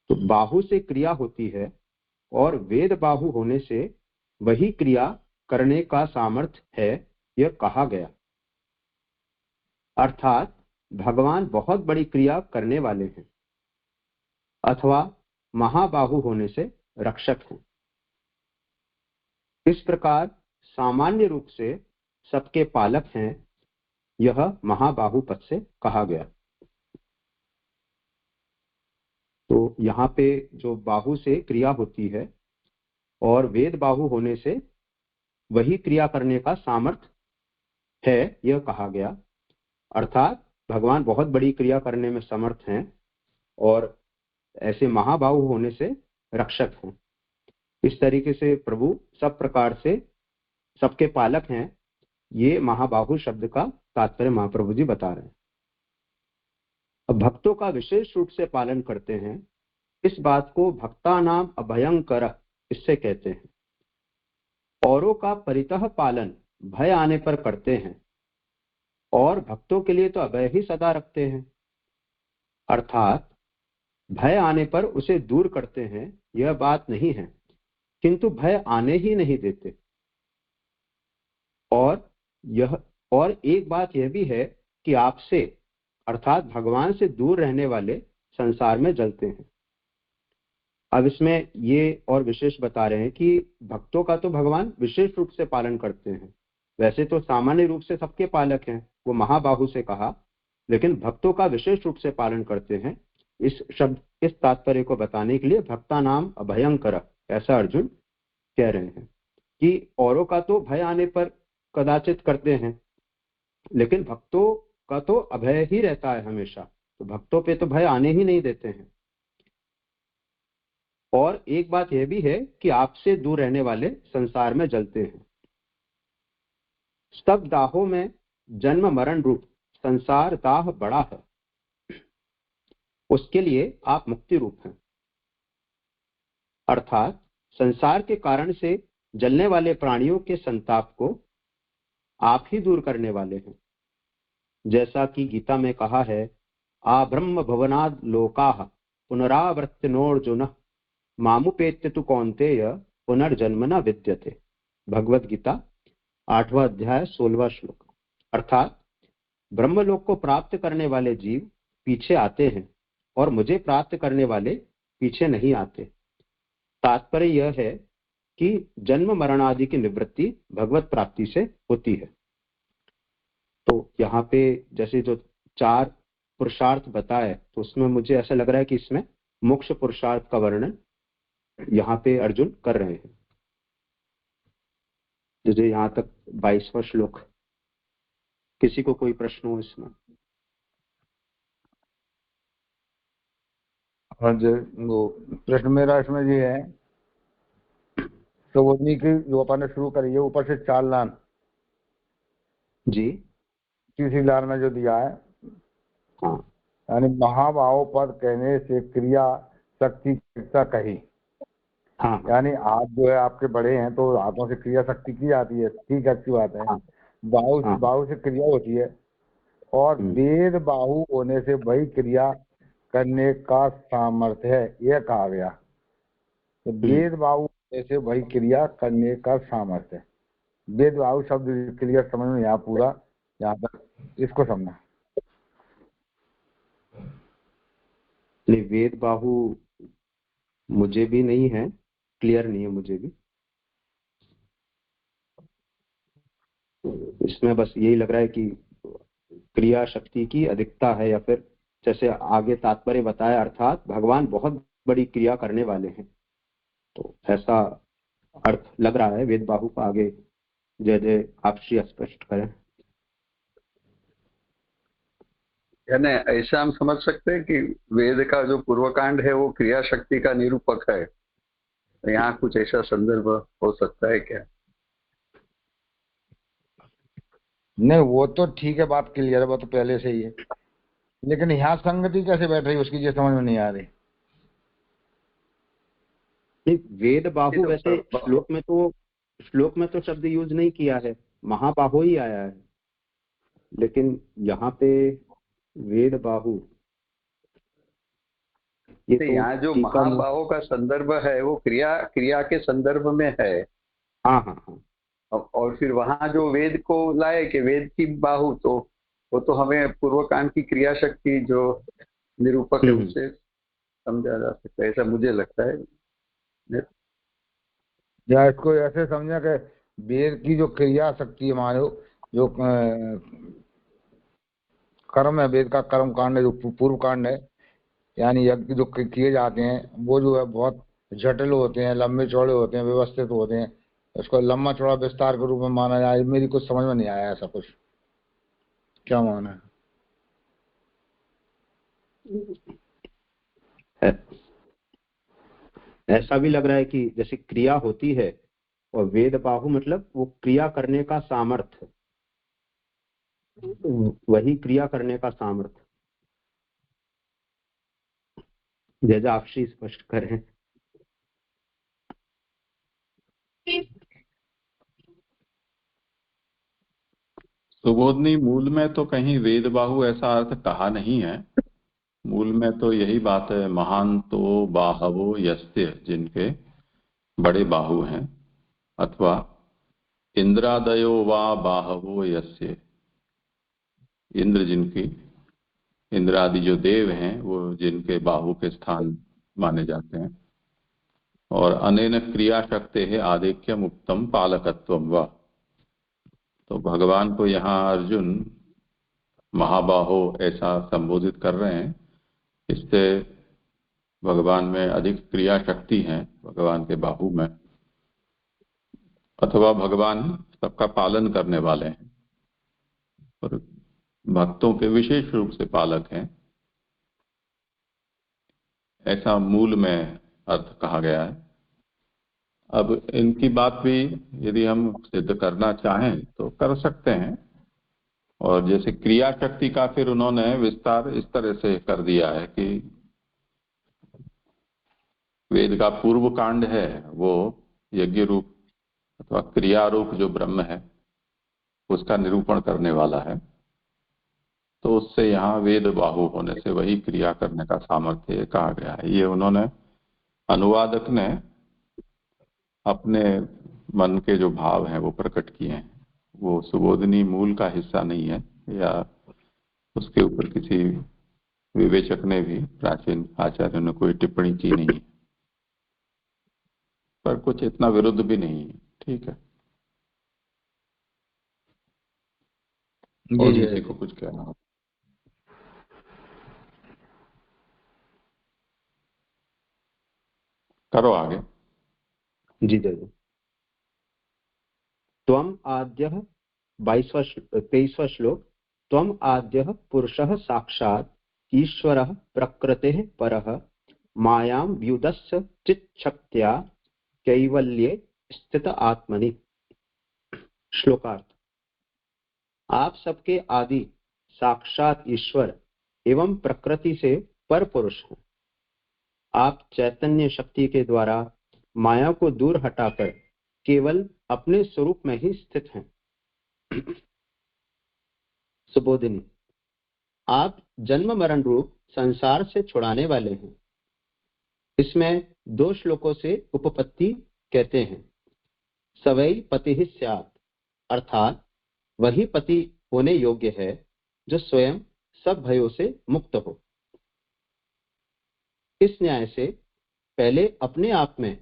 तो बाहु से क्रिया होती है और वेद बाहु होने से वही क्रिया करने का सामर्थ्य है, यह कहा गया। अर्थात भगवान बहुत बड़ी क्रिया करने वाले हैं, अथवा महाबाहु होने से रक्षक हैं। इस प्रकार सामान्य रूप से सबके पालक हैं, यह महाबाहु पद से कहा गया। तो यहाँ पे जो बाहु से क्रिया होती है और वेद बाहु होने से वही क्रिया करने का सामर्थ्य है, यह कहा गया। अर्थात भगवान बहुत बड़ी क्रिया करने में समर्थ हैं और ऐसे महाबाहु होने से रक्षक हैं। इस तरीके से प्रभु सब प्रकार से सबके पालक हैं, ये महाबाहु शब्द का तात्पर्य महाप्रभु जी बता रहे हैं। अब भक्तों का विशेष रूप से पालन करते हैं, इस बात को भक्ता नाम अभयंकर इससे कहते हैं। औरों का परितः पालन भय आने पर करते हैं और भक्तों के लिए तो अभय ही सदा रखते हैं, अर्थात भय आने पर उसे दूर करते हैं, यह बात नहीं है, किंतु भय आने ही नहीं देते। और एक बात यह भी है कि आपसे अर्थात भगवान से दूर रहने वाले संसार में जलते हैं। अब इसमें ये और विशेष बता रहे हैं कि भक्तों का तो भगवान विशेष रूप से पालन करते हैं, वैसे तो सामान्य रूप से सबके पालक हैं, वो महाबाहु से कहा, लेकिन भक्तों का विशेष रूप से पालन करते हैं। इस तात्पर्य को बताने के लिए भक्ता नाम अभयंकर ऐसा अर्जुन कह रहे हैं कि औरों का तो भय आने पर कदाचित करते हैं, लेकिन भक्तों का तो अभय ही रहता है हमेशा, तो भक्तों पे तो भय आने ही नहीं देते हैं। और एक बात यह भी है कि आपसे दूर रहने वाले संसार में जलते हैं। सब दाहों में जन्म मरण रूप संसार दाह बड़ा है, उसके लिए आप मुक्ति रूप हैं। अर्थात संसार के कारण से जलने वाले प्राणियों के संताप को आप ही दूर करने वाले हैं। जैसा कि गीता में कहा है, आ ब्रह्म भवनाद लोकाः पुनरावर्तिनोर्जुन मामुपेत्य तु कौन्तेय पुनर्जन्म न विद्यते। भगवत गीता 8वां अध्याय 16वां श्लोक। अर्थात ब्रह्मलोक को प्राप्त करने वाले जीव पीछे आते हैं और मुझे प्राप्त करने वाले पीछे नहीं आते। तात्पर्य यह है कि जन्म मरण आदि की निवृत्ति भगवत प्राप्ति से होती है। तो यहाँ पे जैसे जो 4 पुरुषार्थ बताए, तो उसमें मुझे ऐसा लग रहा है कि इसमें मोक्ष पुरुषार्थ का वर्णन यहाँ पे अर्जुन कर रहे हैं। जैसे यहाँ तक 22वां श्लोक। किसी को कोई प्रश्न हो इसमें? हाँ जी, वो प्रश्न मेरा इसमें ये है, तो वो की जो अपन ने शुरू करी है ऊपर से 4 लाइन जी, तीसरी लाइन में जो दिया है, हाँ, यानी महाभाव पद कहने से क्रिया शक्ति कही। हाँ, यानी हाथ जो है आपके बड़े हैं तो हाथों से क्रिया शक्ति की जाती है, ठीक है, अच्छी बात है। हाँ, बाहु से क्रिया होती है और वेद बाहु होने से वही क्रिया करने का सामर्थ्य है, यह कहा गया। तो वेद बाहु होने से वही क्रिया करने का सामर्थ्य है। वेद बाहु शब्द क्लियर समझ में यहाँ पूरा, यहाँ तक इसको समझना। वेद बाहु मुझे भी नहीं है, क्लियर नहीं है मुझे भी। इसमें बस यही लग रहा है कि क्रिया शक्ति की अधिकता है, या फिर जैसे आगे तात्पर्य बताया, अर्थात भगवान बहुत बड़ी क्रिया करने वाले हैं, तो ऐसा अर्थ लग रहा है वेद बाहु का। आगे जय जय आप श्री स्पष्ट करें। यानी ऐसा हम समझ सकते हैं कि वेद का जो पूर्वकांड है वो क्रिया शक्ति का निरूपक है। तो यहाँ कुछ ऐसा संदर्भ हो सकता है क्या? नहीं, वो तो ठीक है, बात क्लियर है, वो तो पहले से ही है, लेकिन यहाँ संगति कैसे बैठ रही उसकी ये समझ में नहीं आ रही। वेद बाहु वैसे श्लोक में तो शब्द यूज नहीं किया है, महाबाहु ही आया है, लेकिन यहाँ पे वेद बाहु, ये तो यहाँ जो महाबाहु का संदर्भ है वो क्रिया के संदर्भ में है। हाँ हाँ हाँ। और फिर वहां जो वेद को लाए कि वेद की बाहु, तो वो तो हमें पूर्वकांड की क्रिया शक्ति जो निरूपक है उससे समझा जा सकता है, ऐसा मुझे लगता है। या इसको ऐसे समझा कि वेद की जो क्रिया शक्ति है, मानो जो कर्म है, वेद का कर्म कांड है, जो पूर्व कांड है, यानी यज्ञ जो किए जाते हैं वो जो है बहुत जटिल होते हैं, लंबे चौड़े होते हैं, व्यवस्थित होते हैं, उसको लंबा चौड़ा विस्तार के रूप में माना जाए। मेरी कुछ समझ में नहीं आया ऐसा कुछ, क्या माना है? ऐसा भी लग रहा है कि जैसे क्रिया होती है और वेद बाहु मतलब वो क्रिया करने का सामर्थ्य, वही क्रिया करने का सामर्थ्य। जैसा आप श्री स्पष्ट करें। सुबोधनी, मूल में तो कहीं वेद बाहु ऐसा अर्थ कहा नहीं है। मूल में तो यही बात है, महान तो बाहवो यस्य, जिनके बड़े बाहु हैं, अथवा इंद्रादयो वा बाहवो यस्य, इंद्र जिनकी, इंद्रादि जो देव हैं वो जिनके बाहु के स्थान माने जाते हैं। और अनेन क्रिया शक्ति है आधिक्यम उत्तम पालकत्वम वा, तो भगवान को यहाँ अर्जुन महाबाहो ऐसा संबोधित कर रहे हैं। इससे भगवान में अधिक क्रिया शक्ति है, भगवान के बाहु में, अथवा भगवान सबका पालन करने वाले हैं और भक्तों के विशेष रूप से पालक हैं, ऐसा मूल में अर्थ कहा गया है। अब इनकी बात भी यदि हम सिद्ध करना चाहें तो कर सकते हैं, और जैसे क्रिया शक्ति का फिर उन्होंने विस्तार इस तरह से कर दिया है कि वेद का पूर्व कांड है वो यज्ञ रूप अथवा क्रिया रूप जो ब्रह्म है उसका निरूपण करने वाला है, तो उससे यहाँ वेद बाहु होने से वही क्रिया करने का सामर्थ्य कहा गया है। ये उन्होंने, अनुवादक ने अपने मन के जो भाव हैं वो प्रकट किए हैं, वो सुबोधनी मूल का हिस्सा नहीं है, या उसके ऊपर किसी विवेचक ने भी, प्राचीन आचार्यों ने कोई टिप्पणी की नहीं है, पर कुछ इतना विरुद्ध भी नहीं है। ठीक है, और किसी को कुछ कहना हो? करो आगे। जी जरूर। त्वम आद्यः 23वां श्लोक। त्वम आद्यः पुरुषः साक्षात् ईश्वरः प्रकृतेः परः मायां व्युदस्य चित्शक्त्या कैवल्ये स्थित आत्मनि। श्लोकार्थ। आप सबके आदि साक्षात ईश्वर एवं प्रकृति से पर पुरुष हैं। आप चैतन्य शक्ति के द्वारा माया को दूर हटाकर केवल अपने स्वरूप में ही स्थित हैं। सुबोधिनी, आप जन्म मरण रूप संसार से छुड़ाने वाले हैं। इसमें 2 श्लोकों से उपपत्ति कहते हैं। सवै पति ही स्यात्, अर्थात वही पति होने योग्य है जो स्वयं सब भयों से मुक्त हो। इस न्याय से पहले अपने आप में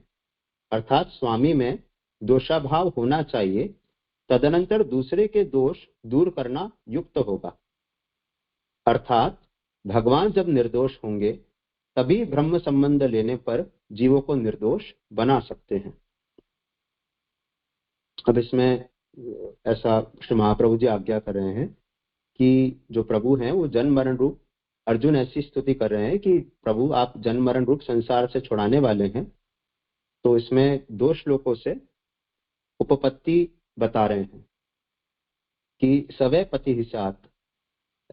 अर्थात स्वामी में दोषाभाव होना चाहिए, तदनंतर दूसरे के दोष दूर करना युक्त होगा। अर्थात भगवान जब निर्दोष होंगे तभी ब्रह्म संबंध लेने पर जीवों को निर्दोष बना सकते हैं। अब इसमें ऐसा श्री महाप्रभु जी आज्ञा कर रहे हैं कि जो प्रभु हैं वो जन्म मरण रूप, अर्जुन ऐसी स्तुति कर रहे हैं कि प्रभु आप जन्म मरण रूप संसार से छुड़ाने वाले हैं। तो इसमें 2 श्लोकों से उपपत्ति बता रहे हैं कि सवै पति ही स्यात्।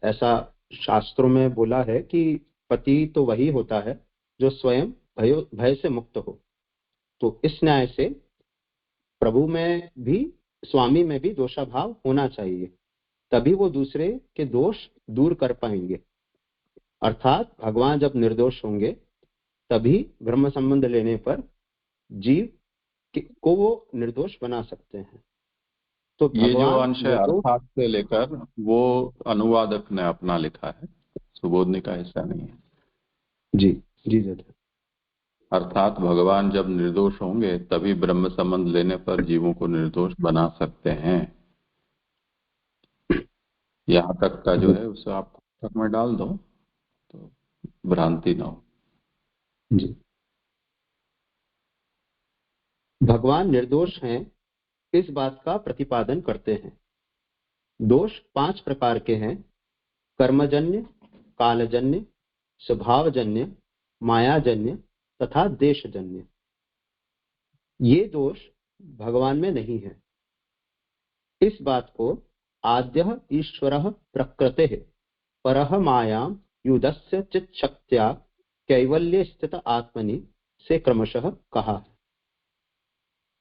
ऐसा शास्त्रों में बोला है कि पति तो वही होता है जो स्वयं भय से मुक्त हो। तो इस न्याय से प्रभु में भी, स्वामी में भी दोषाभाव होना चाहिए, तभी वो दूसरे के दोष दूर कर पाएंगे। अर्थात भगवान जब निर्दोष होंगे तभी ब्रह्म संबंध लेने पर जीव को वो निर्दोष बना सकते हैं। तो ये जो अंश है अर्थात से लेकर वो अनुवादक ने अपना लिखा है, सुबोधनी का हिस्सा नहीं है। जी जी जी। अर्थात भगवान जब निर्दोष होंगे तभी ब्रह्म संबंध लेने पर जीवों को निर्दोष बना सकते हैं। यहाँ तक का जो है उसे आप पुस्तक में डाल दो तो भ्रांति ना हो। जी, भगवान निर्दोष हैं इस बात का प्रतिपादन करते हैं। दोष 5 प्रकार के हैं: कर्मजन्य, कालजन्य, स्वभावजन्य, मायाजन्य तथा देशजन्य। ये दोष भगवान में नहीं है। इस बात को आद्यः ईश्वरः प्रकृतेः परः मायां युदस्य चित्शक्त्या कैवल्ये स्थित आत्मनि से क्रमशः कहा है।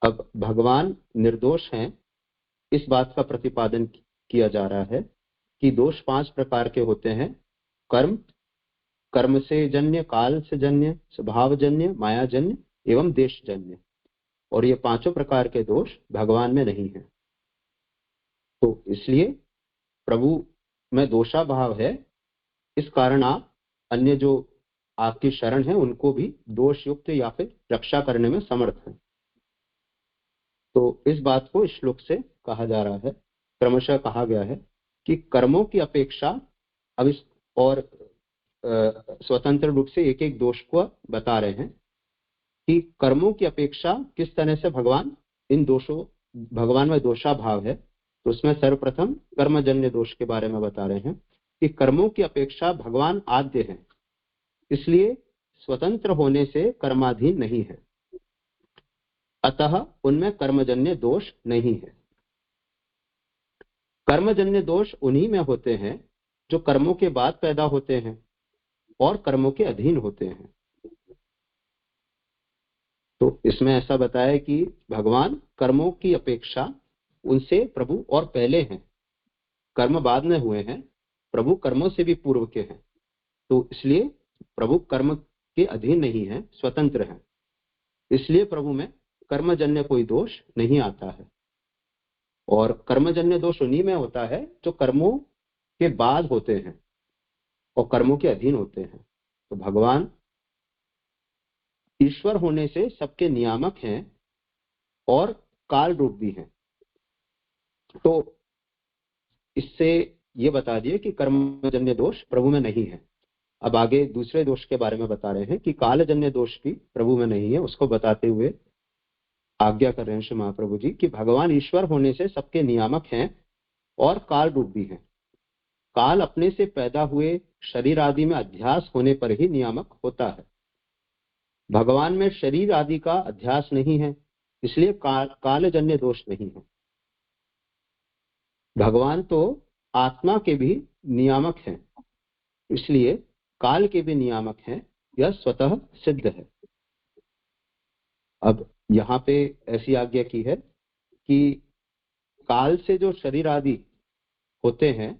अब भगवान निर्दोष हैं इस बात का प्रतिपादन किया जा रहा है कि दोष 5 प्रकार के होते हैं: कर्म, कर्म से जन्य, काल से जन्य, स्वभावजन्य, मायाजन्य एवं देशजन्य। और ये 5 प्रकार के दोष भगवान में नहीं है। तो इसलिए प्रभु में दोषाभाव है, इस कारण आप अन्य जो आपकी शरण है उनको भी दोष युक्त या फिर रक्षा करने में समर्थ हैं। तो इस बात को इस श्लोक से कहा जा रहा है, क्रमशः कहा गया है कि कर्मों की अपेक्षा, अब इस और स्वतंत्र रूप से एक एक दोष को बता रहे हैं कि कर्मों की अपेक्षा किस तरह से भगवान इन दोषों, भगवान में दोषाभाव है। तो उसमें सर्वप्रथम कर्मजन्य दोष के बारे में बता रहे हैं कि कर्मों की अपेक्षा भगवान आद्य है, इसलिए स्वतंत्र होने से कर्माधीन नहीं है, अतः उनमें कर्मजन्य दोष नहीं है। कर्मजन्य दोष उन्हीं में होते हैं जो कर्मों के बाद पैदा होते हैं और कर्मों के अधीन होते हैं। तो इसमें ऐसा बताया कि भगवान कर्मों की अपेक्षा उनसे प्रभु और पहले हैं, कर्म बाद में हुए हैं, प्रभु कर्मों से भी पूर्व के हैं। तो इसलिए प्रभु कर्म के अधीन नहीं है, स्वतंत्र है, इसलिए प्रभु में कर्मजन्य कोई दोष नहीं आता है। और कर्मजन्य दोष उन्हीं में होता है जो कर्मों के बाद होते हैं और कर्मों के अधीन होते हैं। तो भगवान ईश्वर होने से सबके नियामक हैं और काल रूप भी हैं। तो इससे ये बता दिए कि कर्मजन्य दोष प्रभु में नहीं है। अब आगे दूसरे दोष के बारे में बता रहे हैं कि कालजन्य दोष भी प्रभु में नहीं है। उसको बताते हुए आज्ञा कर रहे हैं श्री महाप्रभु जी कि भगवान ईश्वर होने से सबके नियामक हैं और काल रूप भी हैं। काल अपने से पैदा हुए शरीर आदि में अध्यास होने पर ही नियामक होता है। भगवान में शरीर आदि का अध्यास नहीं है, इसलिए कालजन्य दोष नहीं है। भगवान तो आत्मा के भी नियामक हैं, इसलिए काल के भी नियामक हैं, यह स्वतः सिद्ध है। अब यहाँ पे ऐसी आज्ञा की है कि काल से जो शरीर आदि होते हैं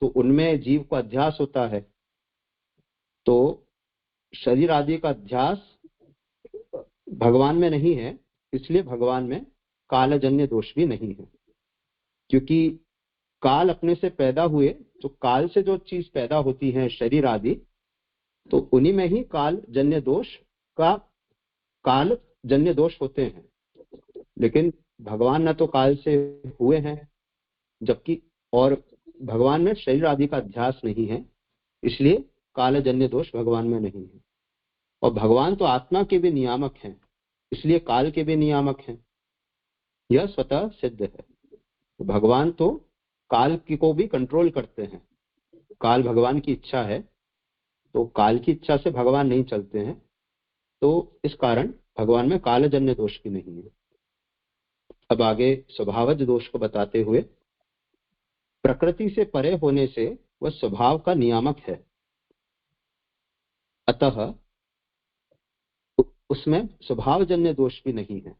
तो उनमें जीव को अध्यास होता है। तो शरीर आदि का अध्यास भगवान में नहीं है, इसलिए भगवान में कालजन्य दोष भी नहीं है। क्योंकि काल अपने से पैदा हुए, तो काल से जो चीज पैदा होती है शरीर आदि, तो उन्हीं में ही कालजन्य दोष होते हैं। लेकिन भगवान न तो काल से हुए हैं, जबकि और भगवान में शरीर आदि का अध्यास नहीं है, इसलिए कालजन्य दोष भगवान में नहीं है। और भगवान तो आत्मा के भी नियामक हैं, इसलिए काल के भी नियामक हैं, यह स्वतः सिद्ध है। भगवान तो काल को भी कंट्रोल करते हैं। काल भगवान की इच्छा है, तो काल की इच्छा से भगवान नहीं चलते हैं, तो इस कारण भगवान में कालजन्य दोष भी नहीं है। अब आगे स्वभावज दोष को बताते हुए, प्रकृति से परे होने से वह स्वभाव का नियामक है, अतः उसमें स्वभावजन्य दोष भी नहीं है।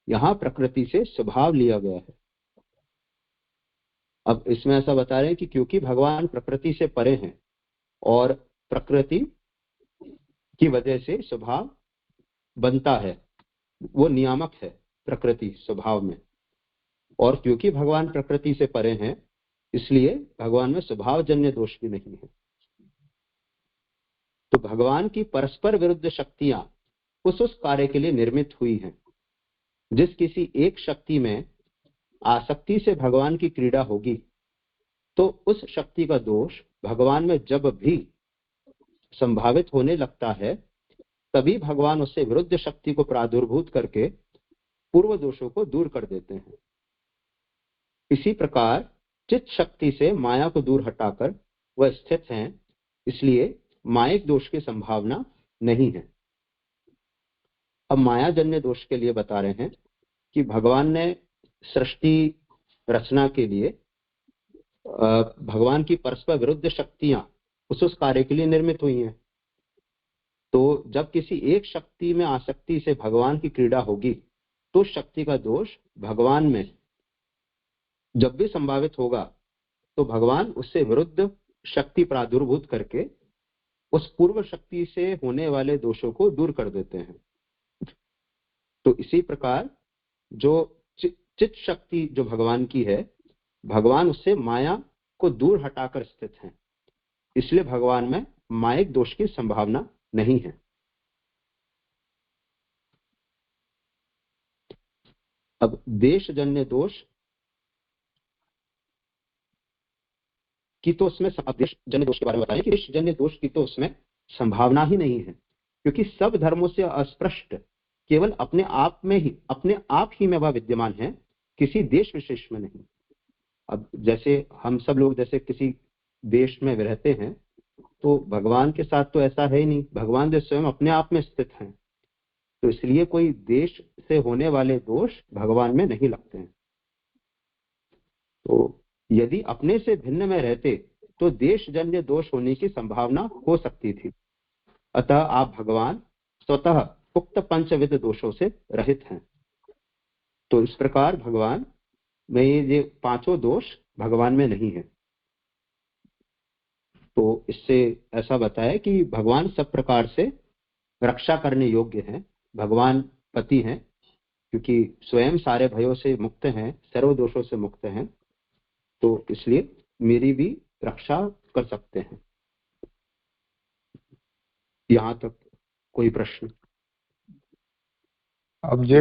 यहाँ प्रकृति से स्वभाव लिया गया है। अब इसमें ऐसा बता रहे हैं कि क्योंकि भगवान प्रकृति से परे हैं और प्रकृति की वजह से स्वभाव बनता है, वो नियामक है प्रकृति स्वभाव में। और क्योंकि भगवान प्रकृति से परे हैं, इसलिए भगवान में स्वभावजन्य दोष भी नहीं है। तो भगवान की परस्पर विरुद्ध शक्तियां उस कार्य के लिए निर्मित हुई हैं। जिस किसी एक शक्ति में आसक्ति से भगवान की क्रीड़ा होगी, तो उस शक्ति का दोष भगवान में जब भी संभावित होने लगता है, तभी भगवान उससे विरुद्ध शक्ति को प्रादुर्भूत करके पूर्व दोषों को दूर कर देते हैं। इसी प्रकार चित्त शक्ति से माया को दूर हटाकर वह स्थित हैं, इसलिए मायिक दोष की संभावना नहीं है। अब मायाजन्य दोष के लिए बता रहे हैं कि भगवान ने सृष्टि रचना के लिए भगवान की परस्पर विरुद्ध शक्तियां उस कार्य के लिए निर्मित हुई हैं। तो जब किसी एक शक्ति में आसक्ति से भगवान की क्रीड़ा होगी तो उस शक्ति का दोष भगवान में जब भी संभावित होगा तो भगवान उससे विरुद्ध शक्ति प्रादुर्भूत करके उस पूर्व शक्ति से होने वाले दोषों को दूर कर देते हैं। तो इसी प्रकार जो चित्त शक्ति जो भगवान की है, भगवान उससे माया को दूर हटाकर स्थित हैं, इसलिए भगवान में मायिक दोष की संभावना नहीं है। अब देशजन्य दोष की तो उसमें देशजन्य दोष के बारे में बताएं कि देशजन्य दोष की तो उसमें संभावना ही नहीं है, क्योंकि सब धर्मों से अस्पृष्ट केवल अपने आप ही में वह विद्यमान है, किसी देश विशेष में नहीं। अब जैसे हम सब लोग जैसे किसी देश में रहते हैं तो भगवान के साथ तो ऐसा है ही नहीं, भगवान जो स्वयं अपने आप में स्थित हैं, तो इसलिए कोई देश से होने वाले दोष भगवान में नहीं लगते हैं। तो यदि अपने से भिन्न में रहते तो देशजन्य दोष होने की संभावना हो सकती थी। अतः आप भगवान स्वतः उक्त पंचविध दोषों से रहित हैं। तो इस प्रकार भगवान में ये पांचों दोष भगवान में नहीं है। तो इससे ऐसा बताया कि भगवान सब प्रकार से रक्षा करने योग्य हैं, भगवान पति हैं, क्योंकि स्वयं सारे भयों से मुक्त हैं, सर्व दोषों से मुक्त हैं, तो इसलिए मेरी भी रक्षा कर सकते हैं। यहाँ तक कोई प्रश्न? अब ये